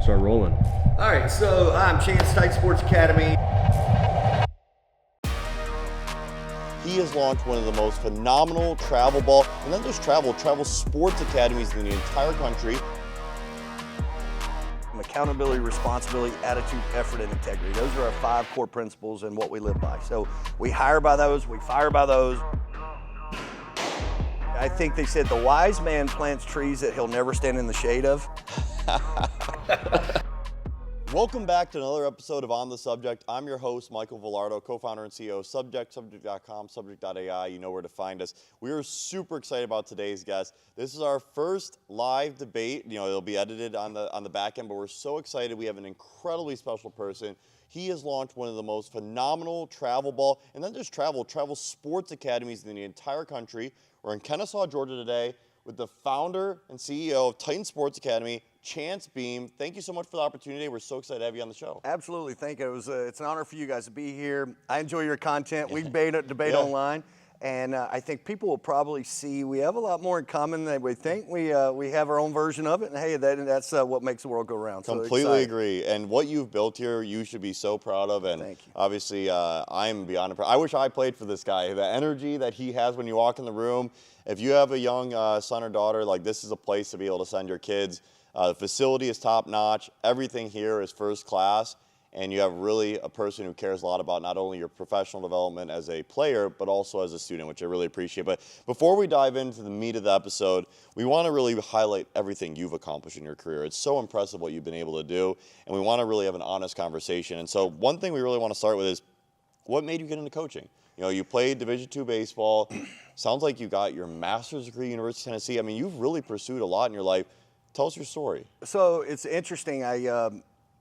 start rolling. All right, so I'm Chance, Titan Sports Academy. He has launched one of the most phenomenal travel ball, and not just travel sports academies in the entire country. Accountability, responsibility, attitude, effort, and integrity. Those are our 5 core principles and what we live by. So we hire by those, we fire by those. I think they said the wise man plants trees that he'll never stand in the shade of. Welcome back to another episode of On the Subject. I'm your host, Michael Vilardo, co-founder and CEO of Subject.com, Subject.ai. You know where to find us. We are super excited about today's guest. This is our first live debate. You know, it'll be edited on the back end, but we're so excited. We have an incredibly special person. He has launched one of the most phenomenal travel ball, and not just travel sports academies in the entire country. We're in Kennesaw, Georgia today with the founder and CEO of Titan Sports Academy, Chance Beam. Thank you so much for the opportunity. We're so excited to have you on the show. Absolutely. Thank you. It's an honor for you guys to be here. I enjoy your content. We debate online, and I think people will probably see we have a lot more in common than we think. We have our own version of it, and hey, that's what makes the world go round. Completely agree. And what you've built here, you should be so proud of. And thank you. Obviously, I'm beyond impressed. I wish I played for this guy. The energy that he has when you walk in the room. If you have a young son or daughter, like, this is a place to be able to send your kids. The facility is top notch. Everything here is first class. And you have really a person who cares a lot about not only your professional development as a player, but also as a student, which I really appreciate. But before we dive into the meat of the episode, we want to really highlight everything you've accomplished in your career. It's so impressive what you've been able to do, and we want to really have an honest conversation. And so one thing we really want to start with is, what made you get into coaching? You know, you played Division II baseball. Sounds like you got your master's degree at University of Tennessee. I mean, you've really pursued a lot in your life. Tell us your story. So it's interesting.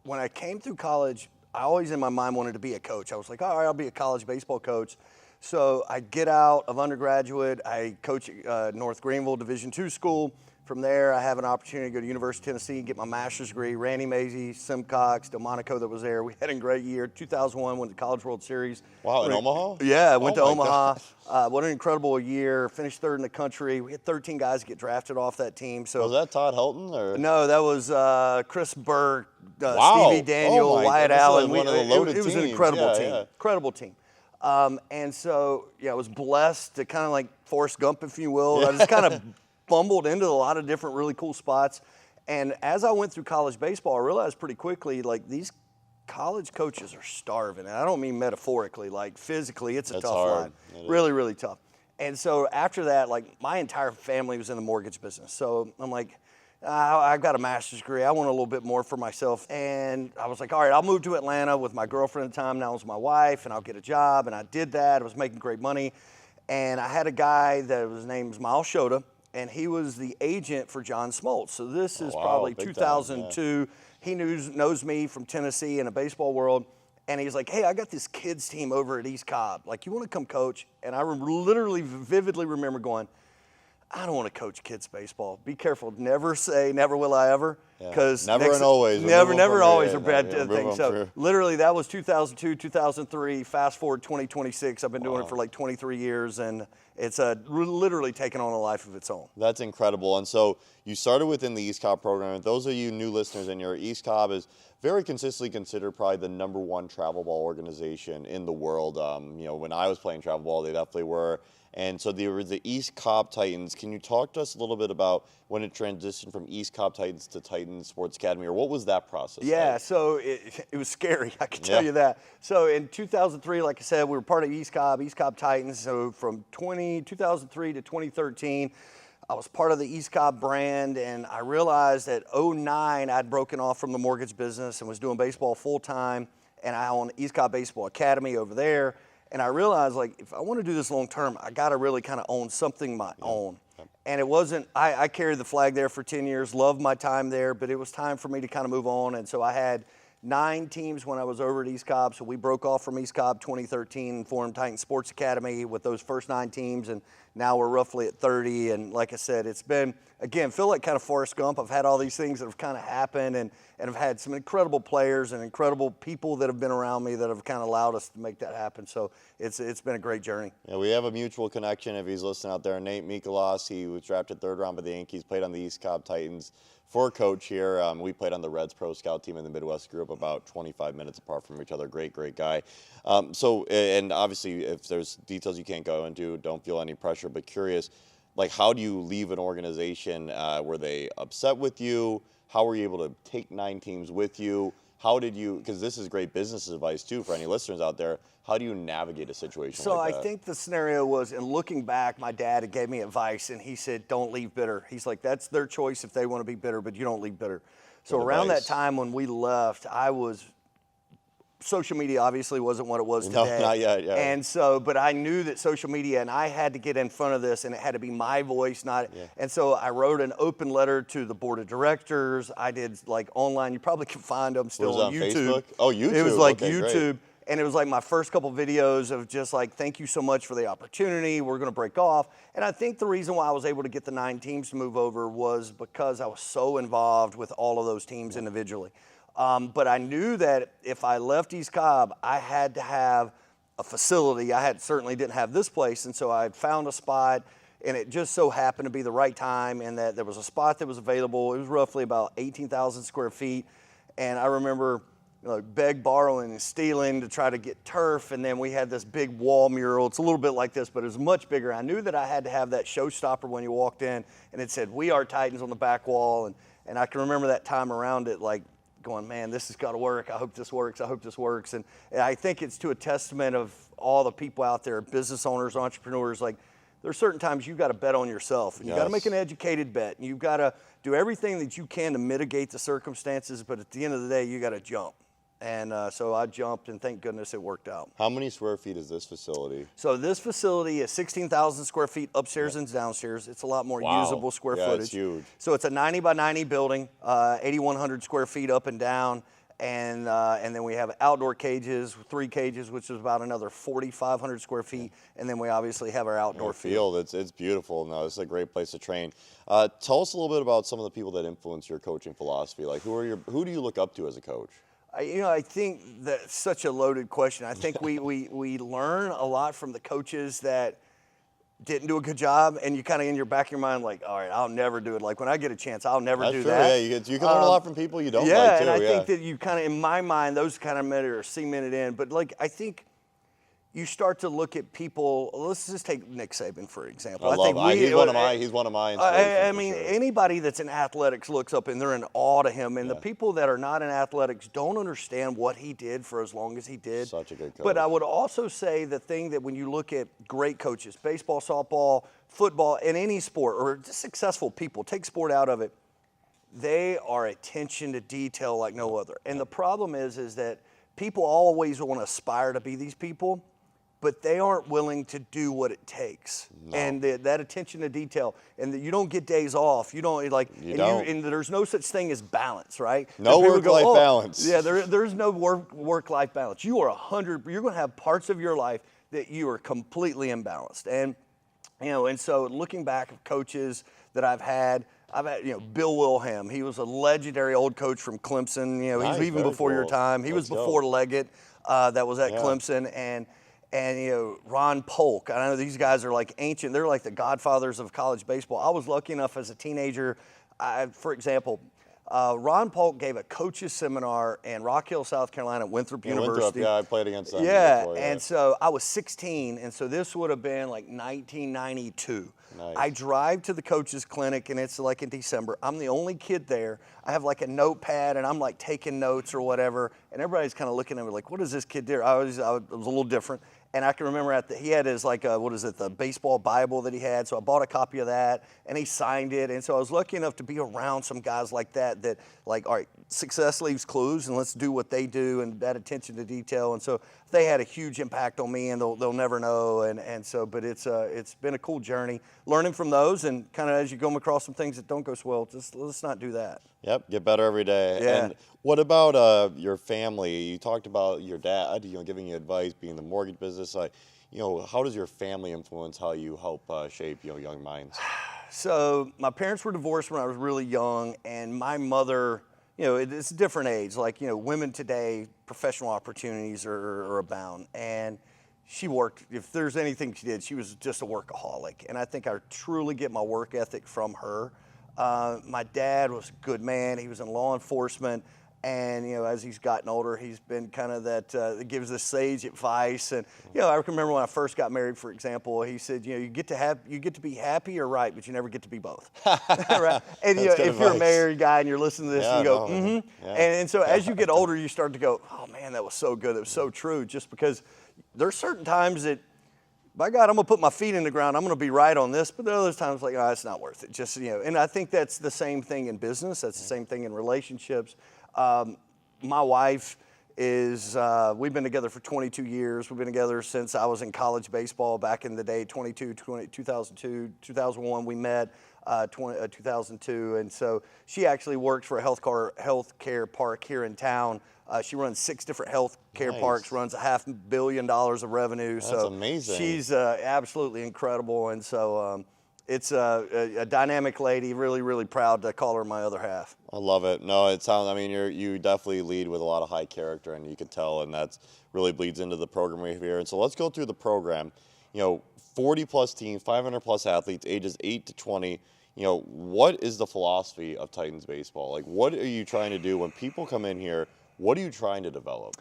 When I came through college, I always in my mind wanted to be a coach. I was like, all right, I'll be a college baseball coach. So I get out of undergraduate. I coach at North Greenville Division II school. From there, I have an opportunity to go to University of Tennessee and get my master's degree. Randy Mazey, Simcox, Delmonico that was there. We had a great year. 2001, won the College World Series. Wow, in Omaha? Yeah, I went to Omaha. What an incredible year. Finished 3rd in the country. We had 13 guys get drafted off that team. So was that Todd Helton? Or? No, that was Chris Burke, Stevie Daniel, Wyatt Allen. It was an incredible team. Yeah. Incredible team. And so, I was blessed to kind of like Forrest Gump, if you will. I just kind of fumbled into a lot of different really cool spots. And as I went through college baseball, I realized pretty quickly, like, these college coaches are starving. And I don't mean metaphorically, like physically, it's a tough line. Really, really tough. And so after that, like, my entire family was in the mortgage business. So I'm like, I've got a master's degree. I want a little bit more for myself. And I was like, all right, I'll move to Atlanta with my girlfriend at the time. Now it was my wife, and I'll get a job. And I did that. I was making great money. And I had a guy that his name was Miles Shota, and he was the agent for John Smoltz. So this is probably 2002. He knows me from Tennessee in the baseball world. And he's like, hey, I got this kids team over at East Cobb. Like, you want to come coach? And I literally vividly remember going, I don't want to coach kids baseball. Be careful. Never say never will I ever. Because never and always. Never always are bad things. So literally that was 2002, 2003. Fast forward 2026. I've been doing it for like 23 years, and it's literally taken on a life of its own. That's incredible. And so you started within the East Cobb program. Those of you new listeners in your East Cobb is very consistently considered probably the #1 travel ball organization in the world. When I was playing travel ball, they definitely were. And so they were the East Cobb Titans. Can you talk to us a little bit about when it transitioned from East Cobb Titans to Titan Sports Academy, or what was that process like? So it was scary, I can tell you that. So in 2003, like I said, we were part of East Cobb Titans. So from 2003 to 2013, I was part of the East Cobb brand, and I realized at 2009, I'd broken off from the mortgage business and was doing baseball full-time, and I own East Cobb Baseball Academy over there. And I realized, like, if I want to do this long term, I got to really kind of own something my own. And it wasn't, I carried the flag there for 10 years, loved my time there, but it was time for me to kind of move on. And so I had 9 teams when I was over at East Cobb. So we broke off from East Cobb 2013 and formed Titan Sports Academy with those first 9 teams. And now we're roughly at 30. And like I said, it's been, again, feel like kind of Forrest Gump. I've had all these things that have kind of happened, and I've had some incredible players and incredible people that have been around me that have kind of allowed us to make that happen. So it's been a great journey. Yeah, we have a mutual connection if he's listening out there. Nate Mikolas, he was drafted 3rd round by the Yankees, played on the East Cobb Titans for Coach here. We played on the Reds Pro Scout team in the Midwest. Grew up about 25 minutes apart from each other. Great guy. And obviously, if there's details you can't go into, don't feel any pressure. But curious, like, how do you leave an organization? Were they upset with you? How were you able to take 9 teams with you? How did you, because this is great business advice too for any listeners out there, how do you navigate a situation like that? So I think the scenario was, and looking back, my dad gave me advice, and he said, don't leave bitter. He's like, that's their choice if they want to be bitter, but you don't leave bitter. So around that time when we left, social media obviously wasn't what it was today. No, not yet, yeah. And so, but I knew that social media, and I had to get in front of this, and it had to be my voice, not. Yeah. And so I wrote an open letter to the board of directors. I did like online. You probably can find them still on YouTube. Facebook? Oh, YouTube. It was like okay, YouTube. Great. And it was like my first couple videos of just like, thank you so much for the opportunity. We're going to break off. And I think the reason why I was able to get the 9 teams to move over was because I was so involved with all of those teams individually. But I knew that if I left East Cobb, I had to have a facility. Certainly didn't have this place, and so I had found a spot, and it just so happened to be the right time, and that there was a spot that was available. It was roughly about 18,000 square feet, and I remember borrowing, and stealing to try to get turf, and then we had this big wall mural. It's a little bit like this, but it was much bigger. I knew that I had to have that showstopper when you walked in, and it said, "We are Titans" on the back wall, and I can remember that time around it, like, going, man, this has got to work. I hope this works. I hope this works. And I think it's to a testament of all the people out there, business owners, entrepreneurs. Like, there's certain times you've got to bet on yourself. And you've got to make an educated bet. And you've got to do everything that you can to mitigate the circumstances. But at the end of the day, you got to jump. And so I jumped, and thank goodness it worked out. How many square feet is this facility? So this facility is 16,000 square feet upstairs and downstairs. It's a lot more usable square footage. It's huge. So it's a 90 by 90 building, 8,100 square feet up and down. And then we have outdoor cages, 3 cages, which is about another 4,500 square feet. And then we obviously have our outdoor field. It's beautiful. No, it's a great place to train. Tell us a little bit about some of the people that influence your coaching philosophy. Like, who do you look up to as a coach? I think that's such a loaded question. I think we learn a lot from the coaches that didn't do a good job, and you kind of in your back of your mind like, all right, I'll never do it. Like, when I get a chance, I'll never do that. Yeah, you can learn a lot from people you don't like, too. And I think that you kind of, in my mind, those kind of are cemented in. But, like, I think you start to look at people. Let's just take Nick Saban, for example. He's one of my inspirations. I mean, anybody that's in athletics looks up and they're in awe to him. And the people that are not in athletics don't understand what he did for as long as he did. Such a good coach. But I would also say the thing that when you look at great coaches, baseball, softball, football, in any sport, or just successful people, take sport out of it, they are attention to detail like no other. And the problem is that people always want to aspire to be these people, but they aren't willing to do what it takes. No. And that attention to detail, and you don't get days off. You don't and there's no such thing as balance, right? No work-life balance. Yeah, there's no work-life balance. You are 100. You're going to have parts of your life that you are completely imbalanced. And and so looking back at coaches that I've had Bill Wilhelm. He was a legendary old coach from Clemson. He's even before your time. He was before Leggett. That was at Clemson, and Ron Polk. I know these guys are like ancient. They're like the godfathers of college baseball. I was lucky enough as a teenager, for example, Ron Polk gave a coaches seminar in Rock Hill, South Carolina, at Winthrop University. I played against them. Before, and so I was 16, and so this would have been like 1992. Nice. I drive to the coaches clinic, and it's like in December. I'm the only kid there. I have like a notepad, and I'm like taking notes or whatever, and everybody's kind of looking at me like, what does this kid do? I was a little different. And I can remember he had his the baseball Bible that he had. So I bought a copy of that, and he signed it. And so I was lucky enough to be around some guys like that all right, success leaves clues, and let's do what they do, and that attention to detail. And so they had a huge impact on me, and they'll never know. And so, but it's been a cool journey, learning from those, and kind of as you come across some things that don't go so well, let's not do that. Yep, get better every day. Yeah. And what about your family? You talked about your dad, giving you advice, being in the mortgage business. How does your family influence how you help shape young minds? So my parents were divorced when I was really young, and my mother, it's a different age. Like, women today, professional opportunities are abound. And she worked, if there's anything she did, she was just a workaholic. And I think I truly get my work ethic from her. My dad was a good man. He was in law enforcement. And, as he's gotten older, he's been kind of that gives the sage advice. And, I remember when I first got married, for example, he said, you get to be happy, you're right, but you never get to be both. Right? And, if you're a married guy and you're listening to this, you go, mm-hmm. And so as you get older, you start to go, oh, man, that was so good. It was so true. Just because there's certain times that, by God, I'm going to put my feet in the ground. I'm going to be right on this. But there are other times like, oh, it's not worth it. Just, and I think that's the same thing in business. That's the same thing in relationships. My wife is, we've been together for 22 years. We've been together since I was in college baseball back in the day, 2002, 2001 we met, 2002. And so she actually works for a healthcare park here in town. She runs 6 different healthcare parks, runs $500 million of revenue. That's so amazing. She's absolutely incredible. And so it's a dynamic lady, really, really proud to call her my other half. I love it. No, it sounds, I mean, you definitely lead with a lot of high character, and you can tell, and that really bleeds into the program we have here. And so let's go through the program. 40-plus teams, 500-plus athletes, ages 8 to 20. What is the philosophy of Titans baseball? Like, what are you trying to do when people come in here? What are you trying to develop?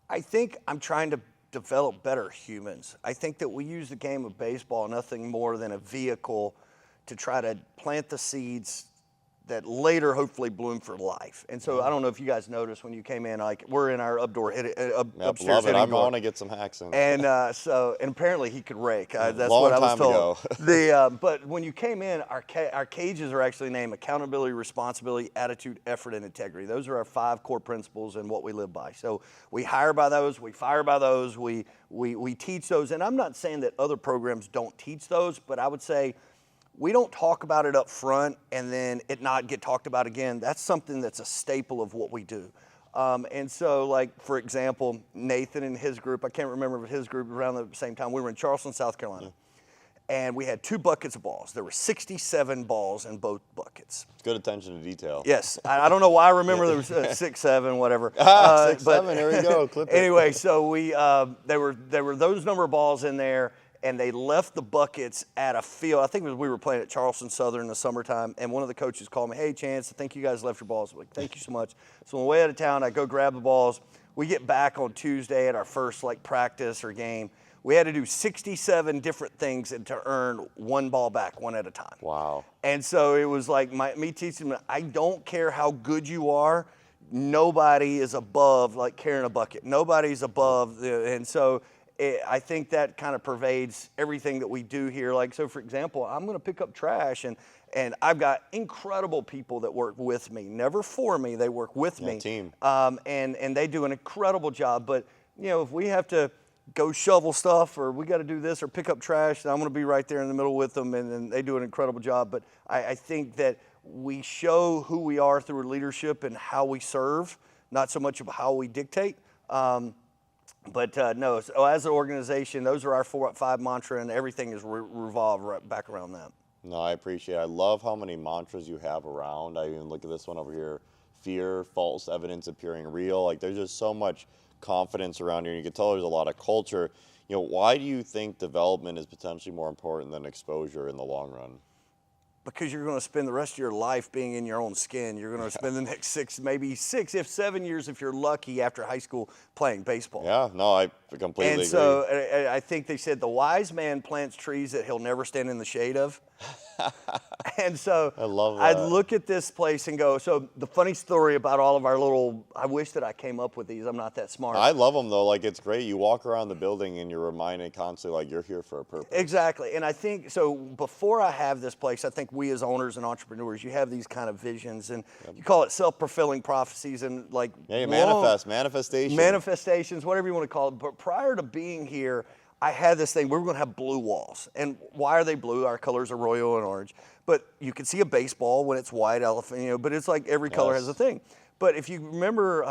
I think I'm trying to develop better humans. I think that we use the game of baseball nothing more than a vehicle to try to plant the seeds that later hopefully bloom for life. And so I don't know if you guys noticed when you came in, like we're in our upstairs love it. I want to get some hacks in. And and apparently he could rake. That's what I was told. But when you came in, our cages are actually named accountability, responsibility, attitude, effort, and integrity. Those are our 5 core principles and what we live by. So we hire by those, we fire by those, we teach those. And I'm not saying that other programs don't teach those, but I would say we don't talk about it up front and then it not get talked about again. That's something that's a staple of what we do. And so, like, for example, Nathan and his group, I can't remember if his group around the same time, we were in Charleston, South Carolina. And we had 2 buckets of balls. There were 67 balls in both buckets. Good attention to detail. Yes. I don't know why I remember there was 6, 7, whatever. 6, 7, here we go. Clip it. Anyway, so there were those number of balls in there. And they left the buckets at a field. I think we were playing at Charleston Southern in the summertime, and one of the coaches called me, "Hey, Chance, I think you guys left your balls." I'm like, "Thank you so much." So on the way out of town, I go grab the balls. We get back on Tuesday at our first practice or game. We had to do 67 different things to earn 1 ball back, one at a time. Wow. And so it was like me teaching them, I don't care how good you are, nobody is above carrying a bucket. Nobody's above, and so I think that kind of pervades everything that we do here. So for example, I'm going to pick up trash, and I've got incredible people that work with me, never for me, they work with me. Team. And they do an incredible job. But, if we have to go shovel stuff or we got to do this or pick up trash, then I'm going to be right there in the middle with them, and they do an incredible job. But I think that we show who we are through leadership and how we serve, not so much of how we dictate. But no, so as an organization, those are our 4 5 mantra, and everything is revolved right back around that. No, I appreciate it. I love how many mantras you have around. I even look at this one over here: fear, false evidence appearing real. There's just so much confidence around here. You can tell there's a lot of culture. Why do you think development is potentially more important than exposure in the long run? Because you're going to spend the rest of your life being in your own skin. You're going to spend the next 6, maybe 6, if 7 years, if you're lucky, after high school playing baseball. Yeah, no, I completely agree. And so I think they said the wise man plants trees that he'll never stand in the shade of. And so I love that. I'd look at this place and go, so the funny story about all of our I wish that I came up with these. I'm not that smart. I love them, though. It's great. You walk around the building and you're reminded constantly, you're here for a purpose. Exactly. And I think, so before I have this place, I think we as owners and entrepreneurs, you have these kind of visions, and you call it self-fulfilling prophecies and manifestations, whatever you want to call it. But prior to being here, I had this thing, we were going to have blue walls. And why are they blue? Our colors are royal and orange. But you can see a baseball when it's white, elephant, but it's every color has a thing. But if you remember,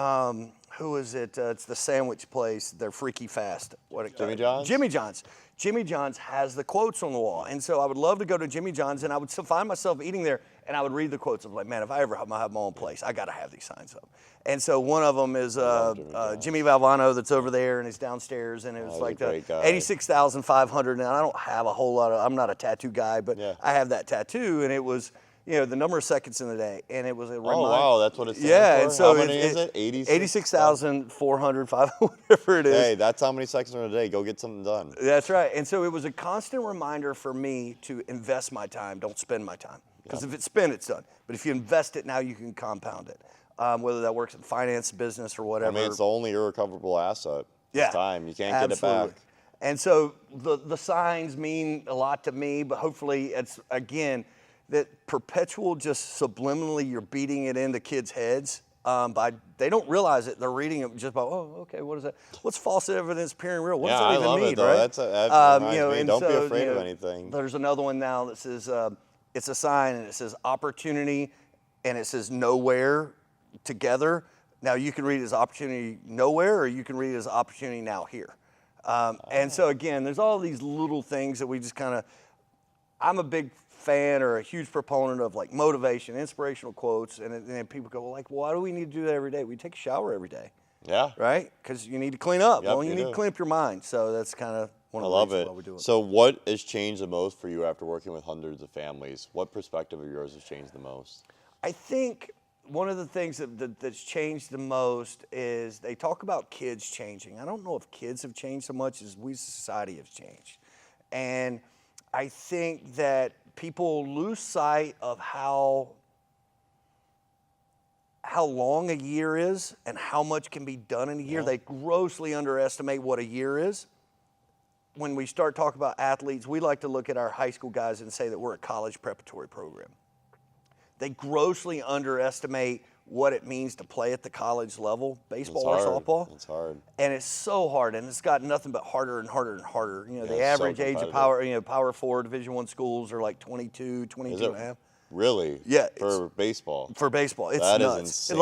who is it? It's the sandwich place. They're freaky fast. Jimmy John's? Jimmy John's. Jimmy John's has the quotes on the wall. And so I would love to go to Jimmy John's, and I would find myself eating there, and I would read the quotes of man, if I ever have my own place, I got to have these signs up. And so one of them is Jimmy Valvano that's over there, and he's downstairs, and it was the 86,500. And I don't have a whole lot of, I'm not a tattoo guy, but I have that tattoo, and it was, the number of seconds in the day, and it was a reminder. Oh, wow, that's what it stands for? for? And so how many is it? 86,400, whatever it is. Hey, that's how many seconds in a day. Go get something done. That's right. And so it was a constant reminder for me to invest my time, don't spend my time. Because if it's spent, it's done. But if you invest it now, you can compound it. Whether that works in finance, business, or whatever. I mean, it's the only irrecoverable asset. It's time. You can't get it back. And so the signs mean a lot to me, but hopefully it's, again, that perpetual just subliminally you're beating it into kids' heads. They don't realize it. They're reading it just by, oh, okay, what is that? What's false evidence appearing real? What does that even mean, right? That don't be afraid of anything. There's another one now that says, it's a sign, and it says opportunity, and it says nowhere together. Now, you can read it as opportunity nowhere, or you can read it as opportunity now here. And so, again, there's all these little things that we just kind of, I'm a big fan or a huge proponent of like motivation, inspirational quotes, and then people go, well, like, why do we need to do that every day? We take a shower every day. Yeah. Right? Because you need to clean up. Yep, well, you need to clean up your mind. So that's kind of one of the reasons why we do it. So what has changed the most for you after working with hundreds of families? What perspective of yours has changed the most? I think one of the things that's changed the most is they talk about kids changing. I don't know if kids have changed so much as we as a society have changed. And I think that people lose sight of how long a year is and how much can be done in a year. They grossly underestimate what a year is. When we start talking about athletes, we like to look at our high school guys and say that we're a college preparatory program. They grossly underestimate what it means to play at the college level, baseball or softball. It's hard. And it's so hard, and it's gotten nothing but harder and harder and harder. The average age of Power 4 Division I schools are like 22, 22 and a half. Really? Yeah. For baseball? For baseball. It's that nuts. Is insane.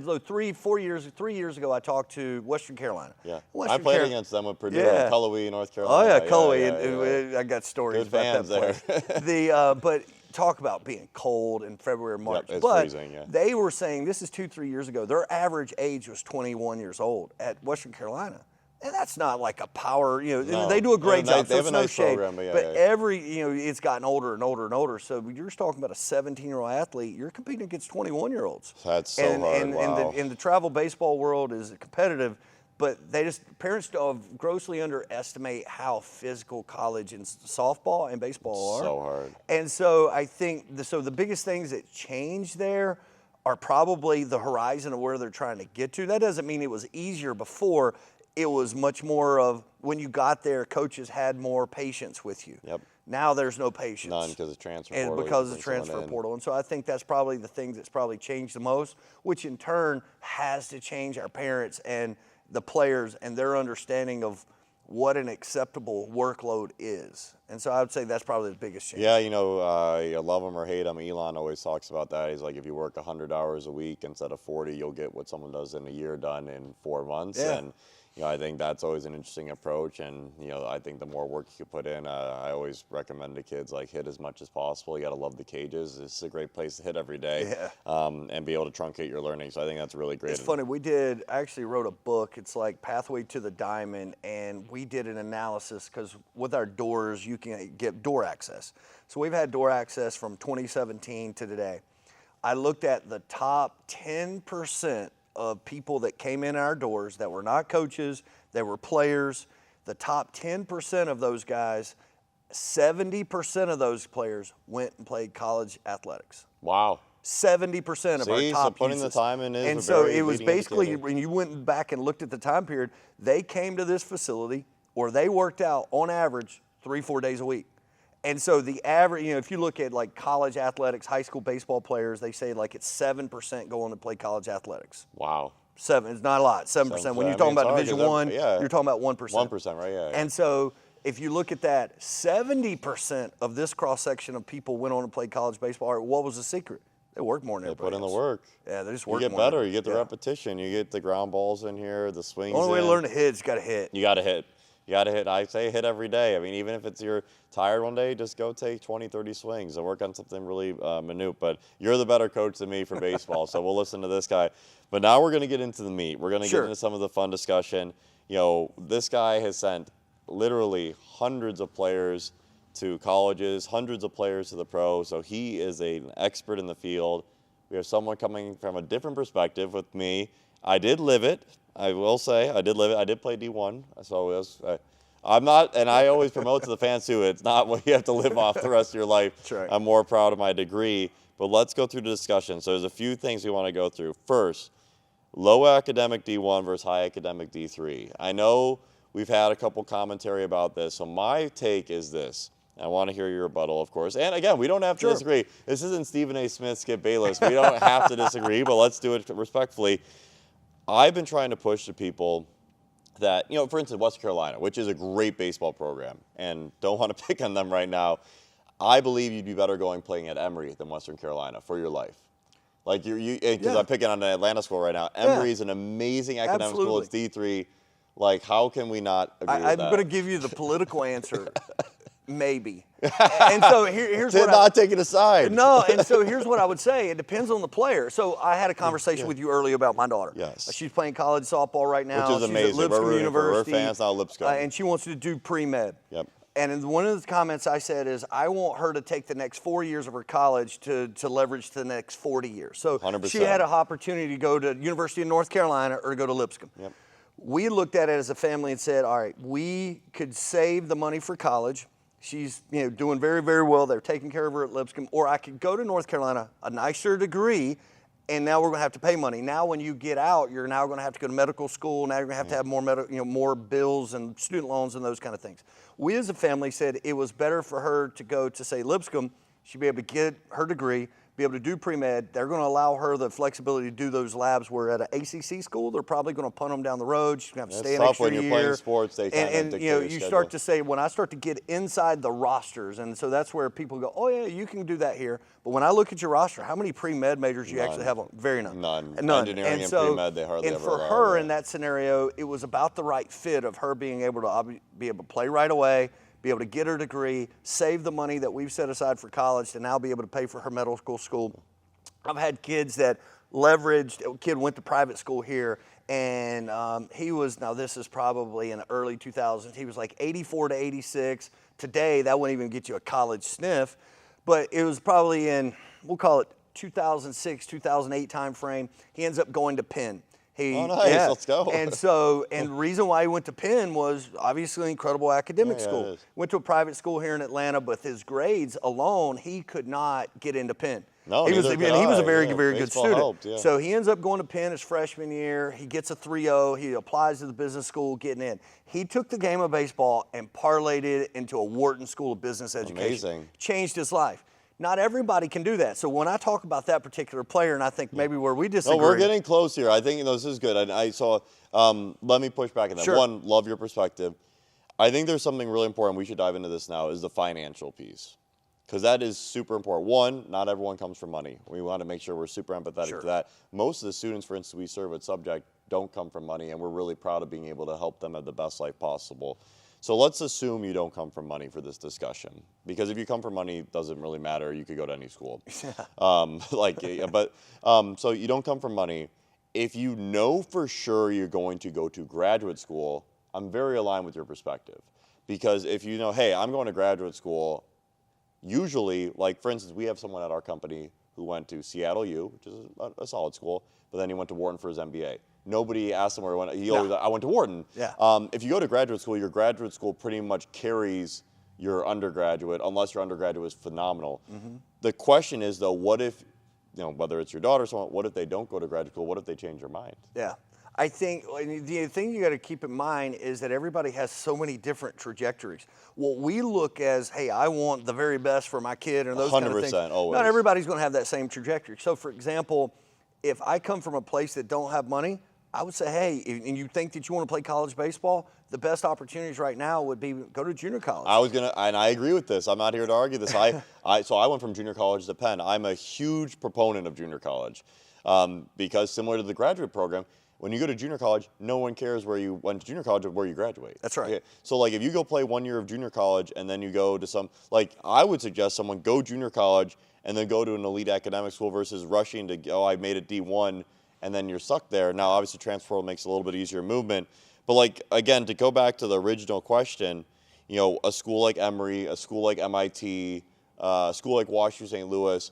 Like 3 years ago, I talked to Western Carolina. Yeah. I played against them with Purdue in Cullowhee, North Carolina. Oh, yeah, Cullowhee. And I got stories Good about that place. But talk about being cold in February or March. It's but freezing, they were saying, this is 2-3 years ago, their average age was 21 years old at Western Carolina. And that's not like a power, they do a great job. They have a nice program, but every, it's gotten older and older and older. So you're just talking about a 17-year-old athlete, you're competing against 21-year-olds. That's so hard, wow. And the travel baseball world is competitive, but parents don't grossly underestimate how physical college and softball and baseball are. So hard. And so I think, the biggest things that change there are probably the horizon of where they're trying to get to. That doesn't mean it was easier before. It was much more of when you got there, coaches had more patience with you. Yep. Now there's no patience. None because of transfer portal. And because of the transfer portal. And so I think that's probably the thing that's probably changed the most, which in turn has to change our parents and the players and their understanding of what an acceptable workload is. And so I would say that's probably the biggest change. Yeah, you love him or hate him. Elon always talks about that. He's like, if you work 100 hours a week instead of 40, you'll get what someone does in a year done in 4 months. Yeah. And I think that's always an interesting approach, and I think the more work you put in, I always recommend to kids like hit as much as possible. You got to love the cages. It's a great place to hit every day, and be able to truncate your learning. So I think that's really great. It's funny. I actually wrote a book. It's like Pathway to the Diamond, and we did an analysis because with our doors, you can get door access. So we've had door access from 2017 to today. I looked at the top 10% of people that came in our doors that were not coaches, that were players. The top 10% of those guys, 70% of those players went and played college athletics. Wow. 70% of our top so putting uses. the time in is and so it was basically, when you went back and looked at the time period, they came to this facility or they worked out on average 3-4 days a week. And so the average, if you look at like college athletics, high school baseball players, they say like it's 7% going to play college athletics. Wow. 7, it's not a lot, 7%. When you're talking about Division I, you're talking about 1%. 1%, right, yeah. And so if you look at that, 70% of this cross-section of people went on to play college baseball. Or what was the secret? They worked more than everybody They put in else. the work. Yeah, they just work more. You get better. You get the repetition. You get the ground balls in here, the swings. The only way to learn to hit is you got to hit. You got to hit. You got to hit. I say hit every day. I mean, even if you're tired one day, just go take 20, 30 swings and work on something really minute. But you're the better coach than me for baseball, so we'll listen to this guy. But now we're going to get into the meat. We're going to get into some of the fun discussion. This guy has sent literally hundreds of players to colleges, hundreds of players to the pros. So he is an expert in the field. We have someone coming from a different perspective with me. I did live it. I will say I did live it. I did play D1. So it was, I'm not, and I always promote to the fans too, it's not what you have to live off the rest of your life. That's right. I'm more proud of my degree. But let's go through the discussion. So there's a few things we want to go through. First, low academic D1 versus high academic D3. I know we've had a couple commentary about this. So my take is this. I want to hear your rebuttal, of course. And again, we don't have to disagree. This isn't Stephen A. Smith, Skip Bayless. We don't have to disagree, but let's do it respectfully. I've been trying to push to people that, you know, for instance, Western Carolina, which is a great baseball program, and don't want to pick on them right now. I believe you'd be better going playing at Emory than Western Carolina for your life. Like because I'm picking on an Atlanta school right now. Emory is an amazing academic school. It's D3. Like, how can we not agree with that? I'm going to give you the political answer. Maybe. And so here's what not taking a side. No, and so here's what I would say. It depends on the player. So I had a conversation with you earlier about my daughter. Yes. She's playing college softball right now. Which is amazing. She's at Lipscomb University. We're fans now of Lipscomb. And she wants to do pre-med. Yep. And one of the comments I said is, I want her to take the next 4 years of her college to leverage to the next 40 years. So 100%. She had an opportunity to go to University of North Carolina or go to Lipscomb. Yep. We looked at it as a family and said, all right, we could save the money for college. She's doing very, very well. They're taking care of her at Lipscomb. Or I could go to North Carolina, a nicer degree, and now we're going to have to pay money. Now when you get out, you're now going to have to go to medical school. Now you're going to have more more bills and student loans and those kind of things. We as a family said it was better for her to go to, say, Lipscomb. She'd be able to get her degree, be able to do pre-med. They're going to allow her the flexibility to do those labs where at an ACC school, they're probably going to punt them down the road. She's going to have to stay an extra year. When you're playing sports, they kind of dictate your you start to say, when I start to get inside the rosters, and so that's where people go, oh, yeah, you can do that here. But when I look at your roster, how many pre-med majors do you actually have on? Very none. None. None. Engineering and pre-med, they hardly ever allow. And for her in that scenario, it was about the right fit of her being able to play right away, be able to get her degree, save the money that we've set aside for college to now be able to pay for her medical school. I've had kids that leveraged, a kid went to private school here, and he was, now this is probably in the early 2000s, he was like 84 to 86. Today, that wouldn't even get you a college sniff, but it was probably in, we'll call it 2006, 2008 timeframe. He ends up going to Penn. Oh, nice. Let's go. And the reason why he went to Penn was obviously incredible academic school. Went to a private school here in Atlanta, but his grades alone, he could not get into Penn. No, he was a very good student. Helped, So he ends up going to Penn his freshman year. He gets a 3.0. He applies to the business school, getting in. He took the game of baseball and parlayed it into a Wharton School of Business Education. Amazing. Changed his life. Not everybody can do that. So when I talk about that particular player, and I think maybe where we disagree. No, we're getting close here. I think this is good. I saw, let me push back on that. Sure. One, love your perspective. I think there's something really important. We should dive into this now, is the financial piece. Because that is super important. One, not everyone comes from money. We want to make sure we're super empathetic to that. Most of the students, for instance, we serve at Subject don't come from money, and we're really proud of being able to help them have the best life possible. So let's assume you don't come from money for this discussion. Because if you come from money, it doesn't really matter. You could go to any school. So you don't come from money. If you know for sure you're going to go to graduate school, I'm very aligned with your perspective. Because if you know, hey, I'm going to graduate school, usually, like for instance, we have someone at our company who went to Seattle U, which is a solid school, but then he went to Wharton for his MBA. Nobody asked him where he went. He always, I went to Wharton. Yeah. If you go to graduate school, your graduate school pretty much carries your undergraduate, unless your undergraduate is phenomenal. Mm-hmm. The question is, though, what if, whether it's your daughter or someone, what if they don't go to graduate school? What if they change their mind? Yeah. I think the thing you got to keep in mind is that everybody has so many different trajectories. What we look as, hey, I want the very best for my kid and those kind of things. 100%, always. Not everybody's going to have that same trajectory. So, for example, if I come from a place that don't have money, I would say, hey, and you think that you want to play college baseball, the best opportunities right now would be go to junior college. And I agree with this. I'm not here to argue this. So I went from junior college to Penn. I'm a huge proponent of junior college because similar to the graduate program, when you go to junior college, no one cares where you went to junior college or where you graduate. That's right. Okay. So like if you go play 1 year of junior college and then you go to I would suggest someone go junior college and then go to an elite academic school versus rushing to, I made it D1 and then you're stuck there. Now, obviously, transfer makes it a little bit easier movement. But, again, to go back to the original question, you know, a school like Emory, a school like MIT, a school like WashU St. Louis,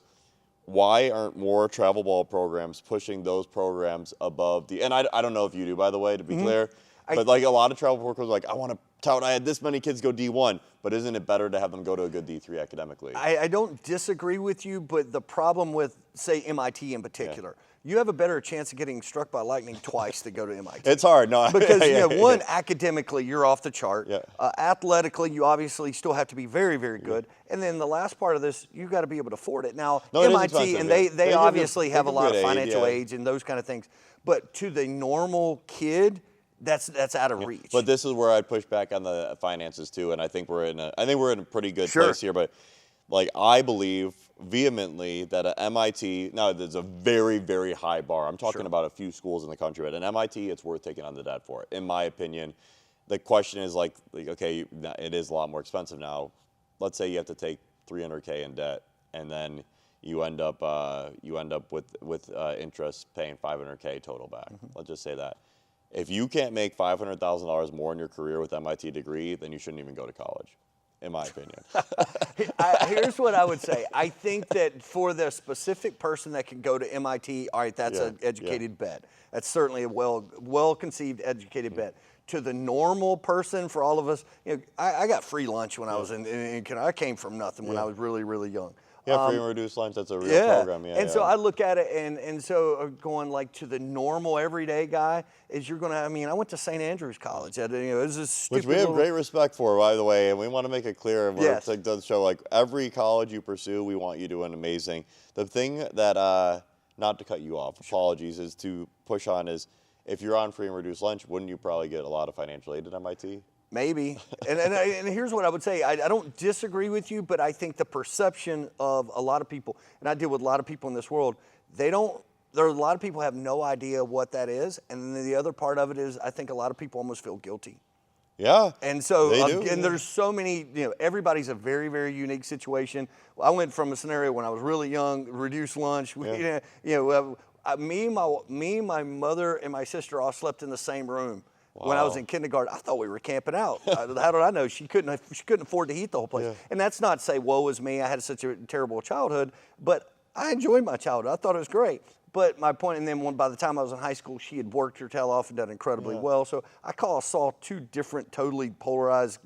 why aren't more travel ball programs pushing those programs above the, and I don't know if you do, by the way, to be clear, but like a lot of travel programs are like, I want to tout, I had this many kids go D1, but isn't it better to have them go to a good D3 academically? I don't disagree with you, but the problem with, say, MIT in particular, you have a better chance of getting struck by lightning twice to go to MIT. It's hard, no. Because, one, academically, you're off the chart. Yeah. Athletically, you obviously still have to be very, very good. And then the last part of this, you've got to be able to afford it. Now, MIT, and they obviously have a lot of financial aids and those kind of things. But to the normal kid, that's out of reach. But this is where I'd push back on the finances too, and I think we're in a pretty good place here. But like, I believe vehemently that at MIT, now there's a very, very high bar. I'm talking about a few schools in the country, but at MIT, it's worth taking on the debt for, in my opinion. The question is like okay, it is a lot more expensive now. Let's say you have to take $300K in debt, and then you end up with interest paying $500K total back. Let's just say that. If you can't make $500,000 more in your career with MIT degree, then you shouldn't even go to college, in my opinion. Here's what I would say. I think that for the specific person that can go to MIT, all right, that's an educated bet. That's certainly a well-conceived educated bet. To the normal person, for all of us, I got free lunch when I was in I came from nothing when I was really, really young. Yeah, free and reduced lunch, that's a real program. And so I look at it, and so going like to the normal everyday guy is you're going to, I went to St. Andrews College. It was a stupid Which we have great respect for, by the way, and we want to make it clear. Yes. It does show, like, every college you pursue, we want you doing amazing. The thing that, not to cut you off, apologies, is to push on is, if you're on free and reduced lunch, wouldn't you probably get a lot of financial aid at MIT? Maybe. And here's what I would say. I don't disagree with you, but I think the perception of a lot of people, and I deal with a lot of people in this world, there are a lot of people have no idea what that is. And then the other part of it is I think a lot of people almost feel guilty. Yeah. And so, and there's so many, everybody's a very, very unique situation. I went from a scenario when I was really young, reduced lunch. Me, my mother, and my sister all slept in the same room. Wow. When I was in kindergarten, I thought we were camping out. How did I know? She couldn't afford to heat the whole place. Yeah. And that's not to say, woe is me, I had such a terrible childhood, but I enjoyed my childhood. I thought it was great. But my point, and then by the time I was in high school, she had worked her tail off and done incredibly well. So I saw two different, totally polarized